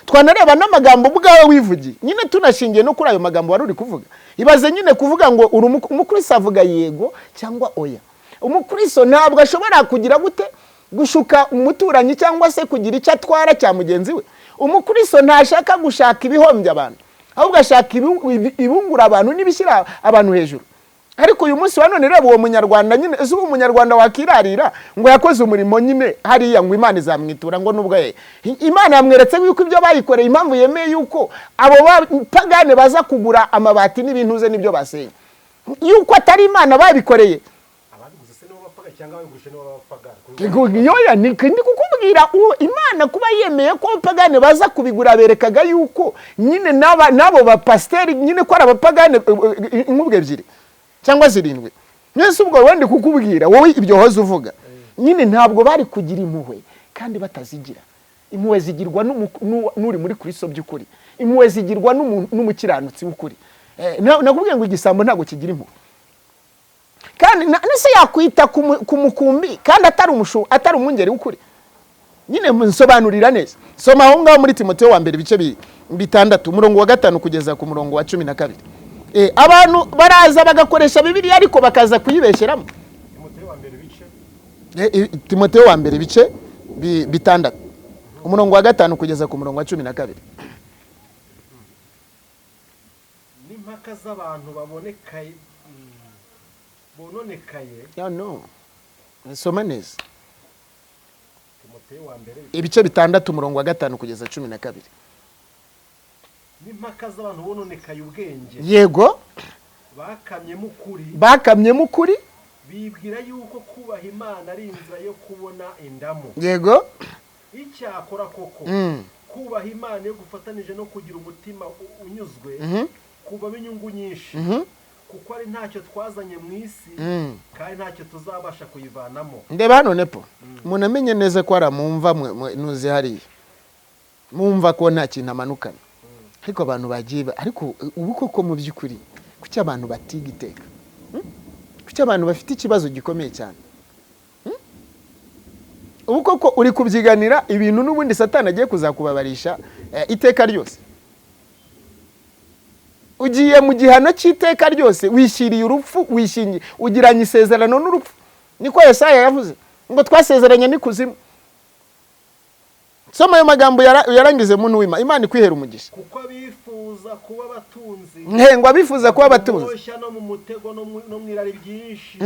Speaker 1: twanareba n'amagambo bwawe wivugiye nyine tunashingiye no kuri ayo magambo wari uri kuvuga ibaze nyine kuvuga ngo umukristo avuga yego cyangwa oya umukristo ntabwo ashobora kugira gute gushuka umuturanyi cyangwa se kugira icyo atwara cya mugenzi we umukristo ntashaka gushaka ibihombya abantu ahubwo ashaka ibungura abantu n'ibishyira abantu hejuru ariko uyu munsi wanone reba uwo munyarwanda nyine uwo munyarwanda wakirarira ngo yakoze umurimo nyine hariya ngo Imana izamwitura ngo nubwo Imana yamweretse yuko ibyo bayikoreye impamvu yemeye yuko abo pagane baza kugura amabati n'ibintu ze nibyo basenye yuko atari Imana babikoreye
Speaker 2: ababiguze se nibo bapaga cyangwa babigurushe nibo bapagana
Speaker 1: yoya ndi kukubwira Imana kuba yemeye ko pagane baza kubigura berekaga yuko nyine nabo ba pasteur nyine ko arabapagane inkubwe ebyiri cyangwa zirindwi nese ubwo wende kukubwira wowe ibyo hoze uvuga nyine ntabwo bari kugira impuhwe kandi batazigira impuhwe zigirwa n'uri muri Kristo by'ukuri impuhwe zigirwa n'umukiranutsi w'ukuri nakubwiye ngo igisambo ntabwo kigira impuhwe kandi nese yakwita ku mukumbi kandi atari umwungeri w'ukuri nyine nsobanurira neza soma aho ngaho muri Timoteyo wa mbere bice 6 umurongo wa 5 kugeza ku murongo wa 12 abantu baraza bagakoresha Bibiliya ariko bakaza kuyibesheramo Timoteyo wa mbere bice 6 umurongo wa 5 kugeza ku murongo wa 12
Speaker 2: n'impaka z'abantu bononekaye
Speaker 1: no soma neza
Speaker 2: Timoteyo wa mbere
Speaker 1: ibice 6 umurongo wa 5 kugeza 12
Speaker 2: n'impaka z'abantu bononekaye ubwenge
Speaker 1: yego bakamyemo ukuri
Speaker 2: bibwira yuko kubaha Imana ari inzira yo kubona indamu
Speaker 1: yego
Speaker 2: icyakora koko kubaha Imana yo gufatanije no kugira umutima unyuzwe kuba inyungu nyinshi kuko ari ntacyo twazanye mu isi kandi ntacyo tuzabasha kuyivanamo
Speaker 1: ndeba hano nepo umuntu amenye neza ko aramumva nuze hariya mumva ko nta kintu amanukana ariko abantu bagiye ariko ubu koko mu by'ukuri kuki abantu batiga iteka kuki abantu bafite ikibazo gikomeye cyane ubu koko uri kubyiganira ibintu n'ubundi Satani agiye kuzakubabarisha iteka ryose ugiye mu gihano cy'iteka ryose wishyiriye urupfu wishingiye ugiranye isezerano n'urupfu niko Yesaya yavuze ngo twasezeranye n'ikuzimu soma ayo magambo yarangize muntu w'Imana Imana ikwihera umugisha
Speaker 2: kuko abifuza kuba abatunzi
Speaker 1: ngo abifuza kuba abatunzi
Speaker 2: no mu mutego no mwirari byinshi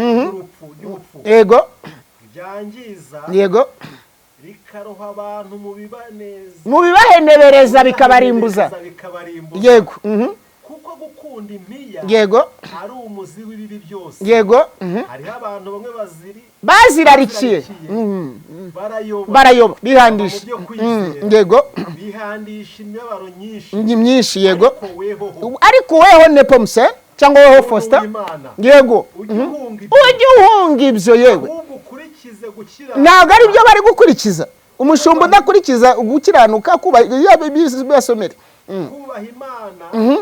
Speaker 2: y'urupfu
Speaker 1: yego
Speaker 2: byangiza
Speaker 1: yego
Speaker 2: rikaroha abantu mu bibahenebereza
Speaker 1: bikabarimbuza yego
Speaker 2: kuko gukunda impiya
Speaker 1: yego
Speaker 2: ari umuzi w'ibibi byose
Speaker 1: yego
Speaker 2: hariho abantu bamwe
Speaker 1: bazirarikiye barayoba bihandisha yego
Speaker 2: bihandisha imibabaro
Speaker 1: myinshi yego
Speaker 2: weho
Speaker 1: ariko weho nepomse cyangwa weho Foster yego ujye uhunga ibyo yewe ntabwo ari byo bari gukurikiza umushumba udakurikiza gukiranuka basomere
Speaker 2: kubaha Imana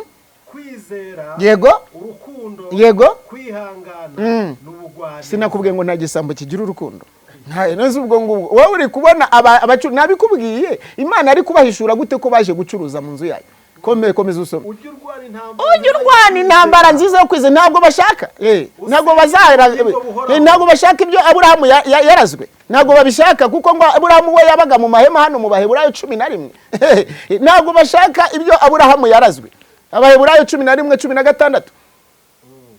Speaker 2: kwizera
Speaker 1: yego
Speaker 2: urukundo
Speaker 1: yego
Speaker 2: kwihangana n'ubugwari
Speaker 1: sinakubwiye ngo nta gisambo kigira urukundo ntazi ubwo ngubwo wowe uri kubona abacu nabikubwiye Imana ari kubahishura gute ko baje gucuruza mu nzu yayo komeza usome
Speaker 2: ujye
Speaker 1: urwana intambara nziza yo kwize ntabwo bashaka ntabwo bazahera ntabwo bashaka ibyo Aburahamu yarazwe ntabwo babishaka kuko ngo Aburahamu we yabaga mu mahema hano mu Baheburayo 11 ntabwo bashaka ibyo Aburahamu yarazwe Abaheburayo 11:16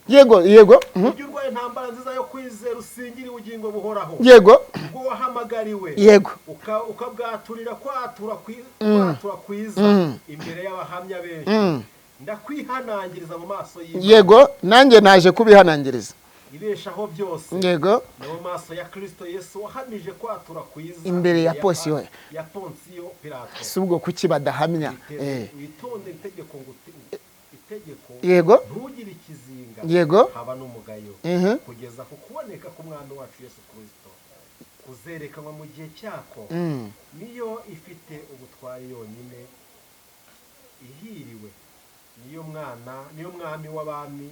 Speaker 1: yego ujye
Speaker 2: urwana intambara nziza yo kwizera usingire ubugingo buhoraho
Speaker 1: yego
Speaker 2: ubwo wahamagariwe
Speaker 1: yego
Speaker 2: ukabwaturira kwatura kwiza imbere y'abahamya benshi ndakwihanangiriza mu maso y'Imana
Speaker 1: yego nanjye naje kubihanangiriza
Speaker 2: ibeshaho byose
Speaker 1: yego
Speaker 2: mu maso ya Kristo Yesu wahamije kwatura kwiza
Speaker 1: imbere ya Ponsiyo
Speaker 2: Pilato
Speaker 1: subwo kuki badahamya
Speaker 2: witonde itegeko
Speaker 1: yego
Speaker 2: ntugire ikizinga
Speaker 1: yego
Speaker 2: haba n'umugayo kugeza ku kuboneka k'umwana wacu Yesu Kristo kuzerekanwa mu gihe cyako niyo ifite ubutware yonyine ihiriwe niyo mwami w'abami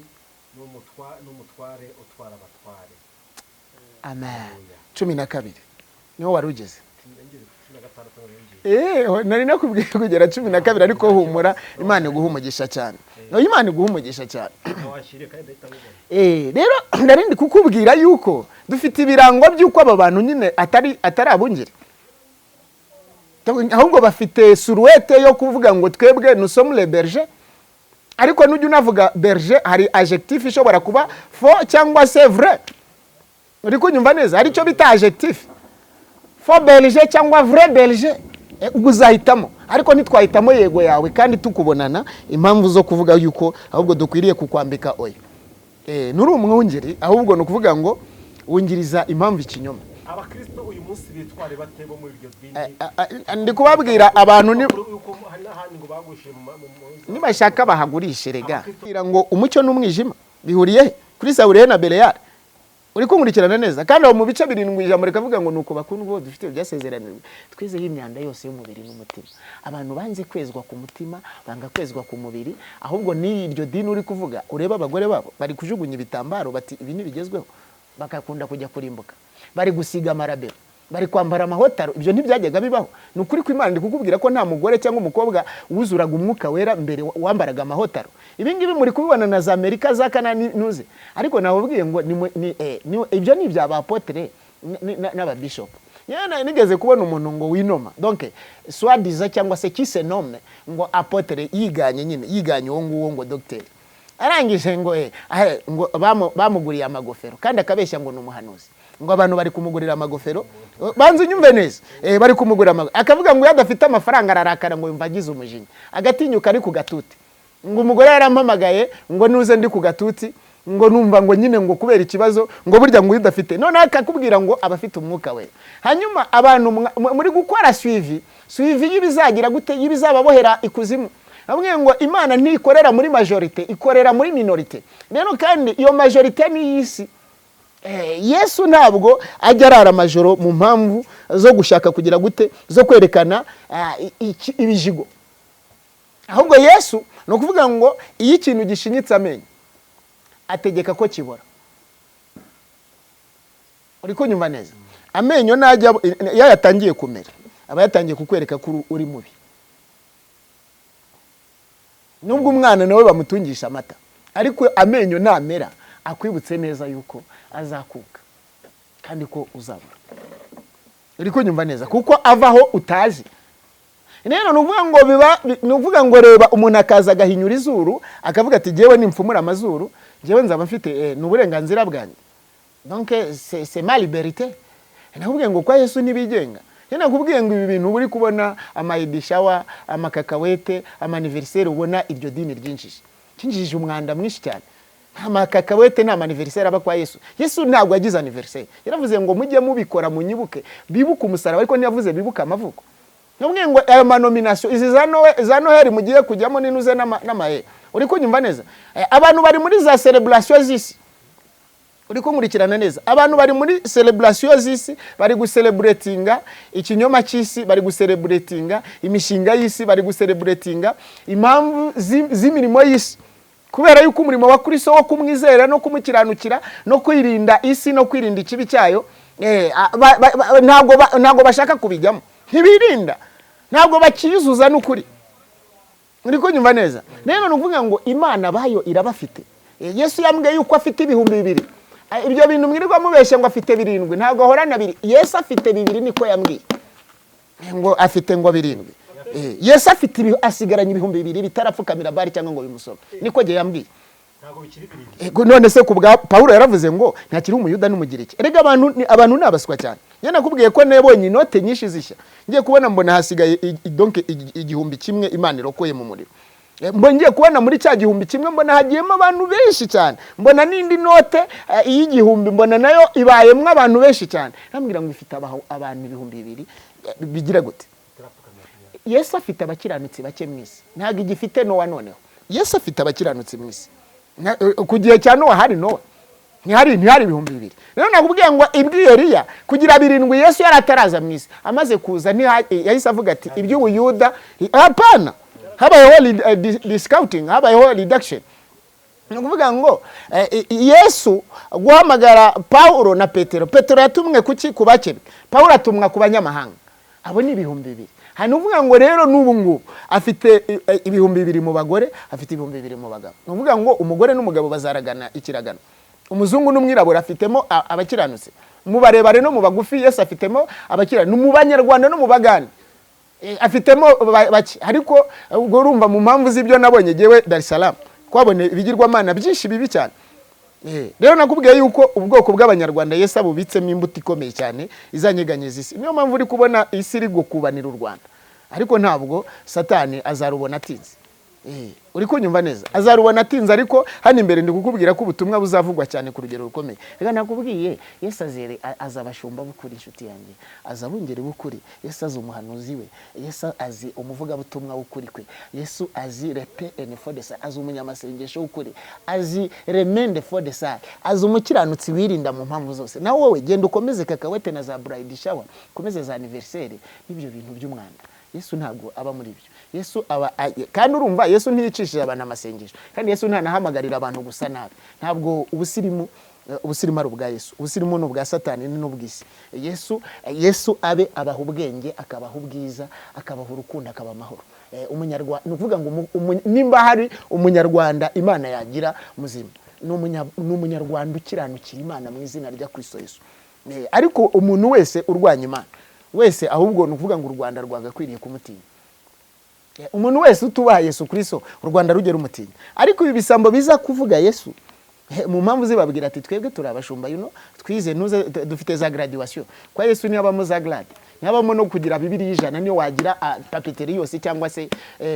Speaker 2: n'umutware utwara abatware
Speaker 1: amen 12 niho warugeze nari nakubwiye kugera 12 ariko humura Imana iguha umugisha cyane Imana iguha umugisha cyane rero ndarindi kukubwira yuko dufite ibirango by'uko aba bantu nyine atari abungeri ahubwo bafite suruete yo kuvuga ngo twebwe nous sommes les bergers ariko nujya unavuga berger hari adjectif ishobora kuba faux cyangwa c'est vrai uri kunyumva neza hari cyo bita adjectif faux berger cyangwa vrai berger uzahitamo ariko nitwahitamo yego yawe kandi tukubonana impamvu zo kuvuga yuko ahubwo dukwiriye kukwambika oya nuri umwungeri ahubwo no kuvuga ngo wungiriza impamvu ikinyoma
Speaker 2: abakristo uyu munsi bitware batebo muri iryo dini
Speaker 1: ndi kubabwira abantu nibashaka bahagurishe rega kugira ngo umucyo n'umwijima bihuriye kuri Sawuriye na Beleyari uri kumurikirana neza kandi aho mu bice 7 ijambo rikavuga ngo nuko bakundwa dufite byasezeranirwe twizeho imyanda yose y'umubiri n'umutima abantu banze kwezwa ku mutima banga kwezwa ku mubiri ahubwo ni iryo dini uri kuvuga ureba abagore babo bari kujugunya ibitambaro bati ibi ni bigezweho bakakunda kujya kurimbuka bari gusiga marabero bari kwambara amahotaro ibyo ntibyajyaga bibaho nukuri ko Imana ndi kukubwira ko nta mugore cyangwa umukobwa wuzuraga umwuka wera mbere wambaraga amahotaro ibingibi muri kubibona na za Amerika za Kanani nuze ariko nababwiye ngo ibyo ni ibya apotre n'aba bishop yana nigeze kubona umuntu ngo winoma donc swadiza cyangwa se kise nome ngo apotre yiganye uwo nguwo ngo docteur arangije ngo bamuguriye amagofero kandi akabeshya ngo n'umuhanuzi ngo abantu bari kumugurira amagofero banze unyumve neza bari kumugurira akavuga ngo yadafite amafaranga ararakara ngo yumva agize umujinya agatinyuka ari ku gatuti ngo umugore yarampamagaye ngo nuze ndi ku gatuti ngo numva ngo nyine ngo kubera ikibazo ngo burya ngo udafite none akakubwira ngo abafite umwuka we hanyuma abantu muri gukora suivi yibizagira gute yibizababohera ikuzimu hamwe ngo Imana ntikorera muri majorite ikorera muri minorite rero kandi iyo majorite ni yisi Yesu ntabwo ajya arara amajoro mu mpamvu zo gushaka kugira gute zo kwerekana ibijigo ahubwo Yesu no kuvuga ngo iyo ikintu gishinyitse amenyo ategeka ko kibora uri kunyumva neza amenyo najya yatangiye kumera aba yatangiye kukwereka ko uri mubi nubwo umwana nawe bamutungisha amata ariko amenyo namera akwibutse neza yuko azakuka kandi ko uzabura uri kunyumva neza kuko avaho utazi rero nuvuga ngo reba umuntu akaza agahinyura izuru akavuga ati jewe nimfumura amazuru jewe nzaba mfite n'uburenganzira bwanjye donc c'est ma liberté nakubwiye ngo kwa Yesu nibigenga nakubwiye ngo ibi bintu uri kubona amayidishawa amakakawete amaniversaire ubona iryo dini ryinjije kinjije umwanda mwinshi cyane. Amakakawete nta anniversaire aba kwa Yesu. Yesu ntabwo yagize anniversaire. Yaravuze ngo mujye mubikora munyibuke, bibuka umusaraba, ariko ntiyavuze bibuka amavuko. Nubwo ngo ayo manomination izi za Noheli mugiye kujyamo ninuze n'amahe. Uri kunyumva neza? Abantu bari muri za celebration z'isi. Uri kunkurikirana neza? Abantu bari muri celebration z'isi, bari gucelebratinga ikinyoma cy'isi, bari gucelebratinga imishinga y'isi, bari gucelebratinga impamvu z'imirimo y'isi. Kubera yuko umurimo wa Kristo wo kumwizera no kumukiranukira no kwirinda isi no kwirinda ikibi cyayo, ntago bashaka kubijyamo. Ntibirinda. Ntabwo bakiyuzuza n'ukuri. Uri kunyumva neza? Rero nuvuga ngo Imana bayo irabafite. Yesu yambwiye yuko afite 2,000. Ibyo bintu mwirirwa mubeshye ngo afite 7, ntabwo ahorana 2. Yesu afite 2 niko yambwiye. Ngo afite ngo 7. Yesu afite asigaranye 2,000 bitarapfukamira bari cyangwa ngo bimusobe. Niko je yambwiye.
Speaker 2: Ntabwo bikiri 7.
Speaker 1: None se kubwa Paulo yaravuze ngo ntakiri umuyuda n'umugiriki. Erega abantu nabaswa cyane. Njye nakubwiye ko nebonye inote nyinshi zishya. Ngiye kubona mbona hasigaye donc 1,000 Imana irokoye mu muriro. Mbongiye kubona muri cya 1,000 mbona hagiyemo abantu benshi cyane. Mbona n'indi note y'1,000 mbona nayo ibayemwe abantu benshi cyane. Nambwira ngo ifite abantu 2,000 bigira gute? Yesu afite abakiranutsi bake mwisi. Ntago igifite Nowa noneho. Yesu afite abakiranutsi mwisi. Kugiye cya Nowa hari Nowa. Ntihari 2,000. Rero nakubwiye ngo ibwiye Eliya kugira 7 Yesu yarataraza mwisi. Amaze kuza yahise avuga ati iby'ubuyuda hapana. Habayeho discounting, habayeho reduction. Nukuvuga ngo Yesu guhamagara Paulo na Petero. Petero yatumwe kuki kubakebe. Paulo atumwa kubanyamahanga. Abo ni 2,000. Hanuvuga ngo rero n'ubu ngubu afite 2,000 mu bagore, afite 2,000 mu bagabo. Nukuvuga ngo umugore n'umugabo bazaragana ikiragano. Umuzungu n'umwirabura afitemo abakiranutse. Mu barebare no mu bagufi Yesu afitemo abakiranutse. Mu banyarwanda no mu bagani afitemo baki. Ariko ubwo urumva mu mpamvu z'ibyo nabonye jewe Dar es Salaam kwabone ibigirwamana byinshi bibi cyane. Rero nakubwiye yuko ubwoko bw'abanyarwanda Yesu abubitsemo imbuto ikomeye cyane izanyeganyeza isi. Niyo mpamvu uri kubona isi iri gukubanira u Rwanda. Ariko ntabwo Satani azarubona atinze. Uri kunyumva neza? Azarubona atinze, ariko hano imbere ndi kukubwira ko ubutumwa buzavugwa cyane ku rugero rukomeye. Reka nakubwiye Yesu azabashumba bukuri inshuti yanjye. Azabungere bukuri. Yesu azumuhanuzi we. Yesu azi umuvuga butumwa bukuri kwe. Yesu azi repe and for the side. Azi umunyamasengesho ukuri. Azi remende for the side. Azi umukiranutsi wirinda mu mpamvu zose. Na wowe genda ukomeze kakawete na za bride shower, komeze za anniversaire n'ibyo bintu by'umwanda. Yesu ntabwo aba muri byo. Yesu aba kandi urumva Yesu ntiyicishije abantu amasengesho. Kandi Yesu ntanahamagarira abantu gusa nabi. Ntabwo ubusirimu ari ubwa Yesu. Ubusirimu ni ubwa Satani n'ubwisi. Yesu abe abaha ubwenge, akabaha ubwiza, akabaha urukundo, akaba amahoro. Umunyarwanda nuvuga ngo nimba hari umunyarwanda Imana yagira muzima, ni umunyarwanda ukiranukira Imana mu izina rya Kristo Yesu. Ariko umuntu wese urwanya Imana wese ahubwo nuvuga ngo u Rwanda rwagakwiriye kumutinya. Umuntu wese utubaha Yesu Kristo u Rwanda rugera umutinya. Ariko ibi bisambo biza kuvuga Yesu mu mpamvu zibabwira ati twebwe turabashumba twize nuze dufite za graduation. Kwa Yesu niyabamo za grade, niyabamo no kugira Bibiliya 100 niyo wagira papeteri yose cyangwa se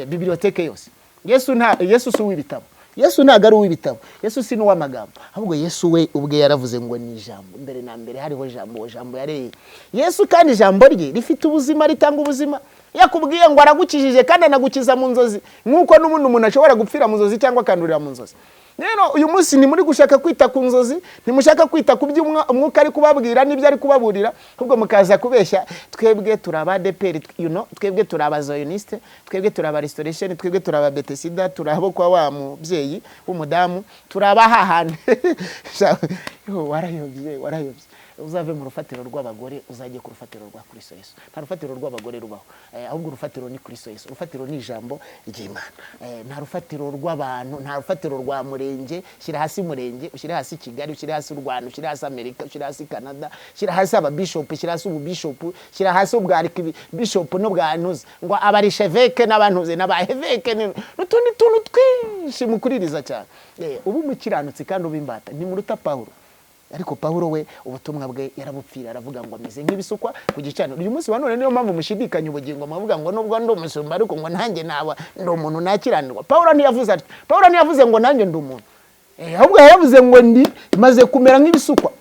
Speaker 1: biblioteke yose. Yesu si uw'ibitabo. Yesu ntago ari uw'ibitabo. Yesu si n'uw'amagambo. Ahubwo Yesu we ubwe yaravuze ngo ni ijambo. Mbere na mbere hariho jambo yareye. Yesu kandi ijambo rye rifite ubuzima, ritanga ubuzima. Yakubwiye ngo aragukijije kandi anagukiza mu nzozi. Nkuko n'umuntu umuntu ashobora gupfira mu nzozi cyangwa akandurira mu nzozi. Rero uyu munsi ni muri gushaka kwita ku nzozi, ntimushaka kwita ku by'umwuka ari kubabwira n'ibyo ari kubaburira, ahubwo mukaza kubeshya twebwe turaba ADEPR, twebwe turaba Zioniste, twebwe turaba Restoration, twebwe turaba Betesida, turabo kwa wa mubyeyi w'umudamu, turaba hahane. Warayobye. Uzave mu rufatiro rw'abagore uzajye ku rufatiro rwa Kristo Yesu. Nta rufatiro rw'abagore rubaho. Ahubwo urufatiro ni Kristo Yesu. Urufatiro ni ijambo ry'Imana. Nta rufatiro rw'abantu, nta rufatiro rwa murenge. Shyira hasi murenge, ushyira hasi Kigali, ushyira hasi Rwanda, ushyira hasi Amerika, ushyira hasi Canada, ushyira hasi ababishop, ushyira hasi ububishop, ushyira hasi ubwa bishop no bwa ntuze. Ngo abarisheveke n'abantuze n'abaheveke n'utundi tuntu twinshi mukuririza cyane. Ubu mukiranutsi kandi ubimbata ni muruta Paulo. ariko Pawulo we ubutumwa bwe yarabupfira aravuga ngo ameze nk'ibisukwa ku gicaniro. Uyu munsi wa none niyo mpamvu mushidikanya ubugingo muvuga ngo nubwo ndi umusumba ariko ngo nanjye naba ndi umuntu nakiranirwa. Pawulo ntiyavuze ati, Pawulo ntiyavuze ngo nanjye ndi umuntu, ahubwo yavuze ngo ndi maze kumera nk'ibisukwa.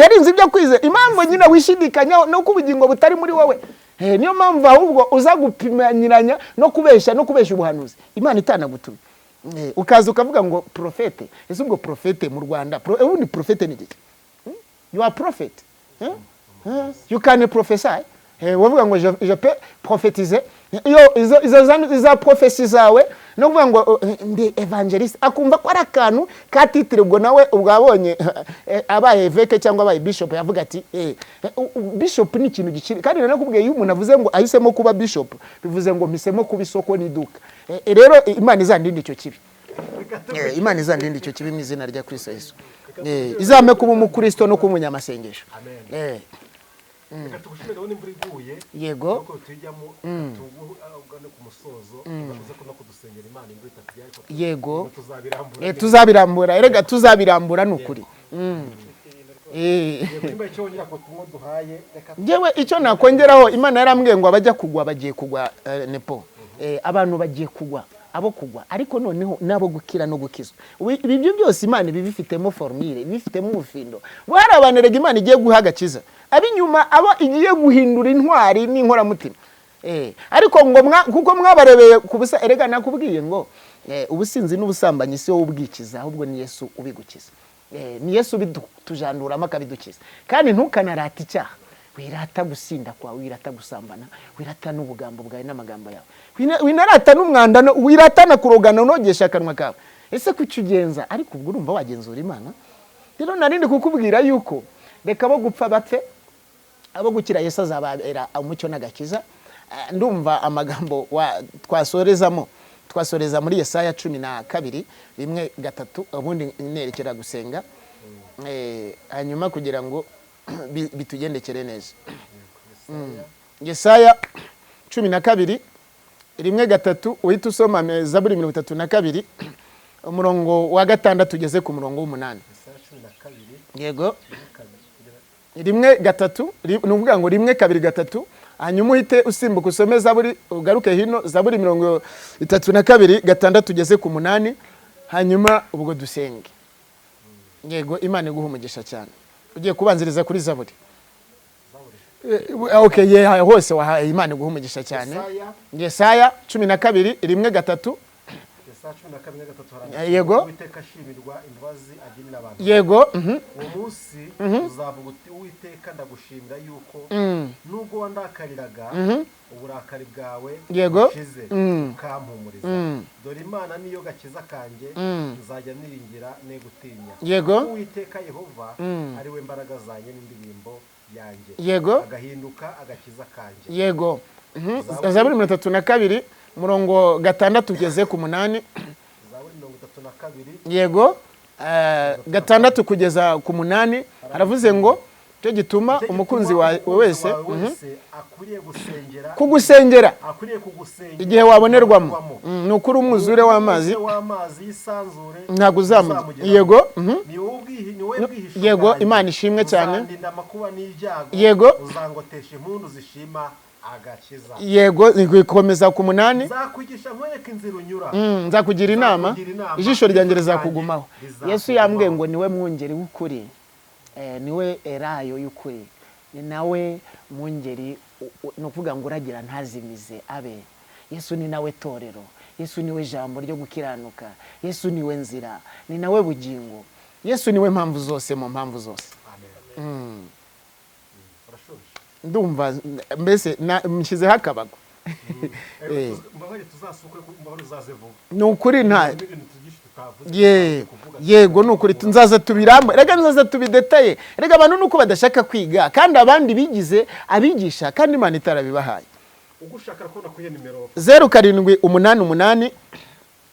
Speaker 1: Yarinze ibyo kwize. Impamvu nyine wishidikanya no kubugingo butari muri wowe, niyo mpamvu ahubwo uza gupimanyiranya no kubesha ubuhanuzi Imana itanagutumye. Ukaza ukavuga ngo profete. Ese ubwo profete mu Rwanda, ubundi profete ni iki? You are prophet. You can prophesy. Wavuga ngo je peux prophétiser. Iyo izo prophecy zawe no kuvuga ngo ndi evangelist, akumva ko ari akantu ka titre ubwo nawe ubwabonye abaye eveke cyangwa abaye bishop yavuga ati bishop ni ikintu gikiri. Kandi rero nakubwiye iyo umuntu avuze ngo ahisemo kuba bishop bivuze ngo mpisemo kuba isoko n'iduka. Rero Imana izandinde icyo kibi. Imana izandinde icyo kibi mu izina rya Kristo Yesu. Izame kuba umukristo no kumunyamasengesho.
Speaker 2: Amen. Reka tugushimire wowe imvura iguye.
Speaker 1: Yego.
Speaker 2: Nuko tujyamo tugane ku musozo tuzakuze ko no kudusengera Imana imvura itakijya ariko
Speaker 1: yego
Speaker 2: tuzabirambura.
Speaker 1: Tuzabirambura. Erega tuzabirambura nukuri. Ngewe icyo nakongeraho, Imana yarambwiye ngo abajya kugwa bagiye kugwa nepo. Abantu bagiye kugwa, abo kugwa ariko noneho nabo gukira no gukizwa. Ibyo byose Imana bibifitemo formule, bibifitemo ubufindo. Bwari abantu rega Imana igiye guha agakiza abinyuma abo igiye guhindura intwari n'inkoramutima. Ariko ngo kuko mwabarebeye kubusa, erega nakubwiye ngo ubusinzi n'ubusambanyi si wowe ubwikiza, ahubwo ni Yesu ubigukiza. Ni Yesu bidutujanduramo akabidukiza. Kandi ntukanarata icyaha, wirata gusinda kwa, wirata gusambana, wirata n'ubugambo bwawe n'amagambo yawe, winarata n'umwanda, wirata na kurogana unogesha akanwa kawe. Ese kucyugenza ariko ubwo urumva wagenzura Imana? Rero narindi kukubwira yuko reka bo gupfa bapfe, abo gukira Yesu azababera umucyo n'agakiza. Ndumva amagambo twasoreza muri Yesaya 12:1-3 ubundi nerekera gusenga hanyuma kugira ngo bitugendekere neza. Yesaya 12:1-3 uhita usoma Zaburi 32 umurongo wa 6 tugeze ku murongo w'8. Yego 1-3 nuvuga ngo 1-2-3 hanyuma uhite usimbuka usome Zaburi ugaruke hino Zaburi 32:6 tugeze ku 8 hanyuma ubwo dusenge. Yego Imana iguha umugisha cyane. Ugiye kubanziriza kuri Zaburi. Okay, hose wahaye Imana iguha umugisha cyane. Yesaya 12:1-3. Yego
Speaker 2: Uwiteka ashimirwa imbabazi agirira abantu.
Speaker 1: Yego
Speaker 2: uwo munsi uzavuga uti Uwiteka ndagushimira yuko nubwo wandakariraga uburakari bwawe bushize ukampumuriza. Dore Imana niyo gakiza kanjye, nzajya niringira ne gutinya.
Speaker 1: Yego
Speaker 2: Uwiteka Yehova ari we mbaraga zanjye n'indirimbo yanjye.
Speaker 1: Yego
Speaker 2: agahinduka agakiza kanjye.
Speaker 1: Yego Zaburi 32 murongo 6 tugeze ku 8.
Speaker 2: Zaburi 32.
Speaker 1: Yego 6 kugeza ku 8 aravuze ngo cyo gituma umukunzi wawe wese kugusengera igihe wabonerwamo nukuri umwuzure w'amazi ntago uzamugira. Yego Yego Imana ishimwe cyane. Yego
Speaker 2: uzangotesha impundu zishima agakiza.
Speaker 1: Yego ikomeza ku 8.
Speaker 2: Nzakwigisha nkwereka inzira unyura.
Speaker 1: Nzakugira inama, ijisho ryanjye rizakugumaho. Yesu yambwiye ngo niwe mwungeri w'ukuri, niwe erayo y'ukuri, ni nawe mwungeri no kuvuga ngo uragira ntazimize abe. Yesu ni nawe torero, Yesu niwe jambo ryo gukiranuka, Yesu niwe nzira, ni nawe bugingo, Yesu niwe mpamvu zose mu mpamvu zose. Amen. Ndumva mbese mshyizeho akabago. Nukuri nta yego nukuri nzaza tubiramba, rega nzaza tubidetaye. Rega abantu nuko badashaka kwiga kandi abandi bigize abigisha kandi Imana itarabibahaye.
Speaker 2: Ugushaka ko nakuye nimero
Speaker 1: 0788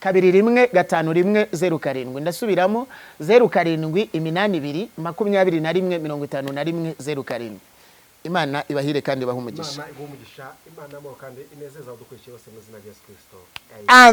Speaker 1: 215107. Ndasubiramo 0782215107. Imana ibahire kandi bahumugisha.
Speaker 2: Imana igumugisha, Imana mo kandi inezeza udukurikiye bose mu zina rya Yesu Kristo.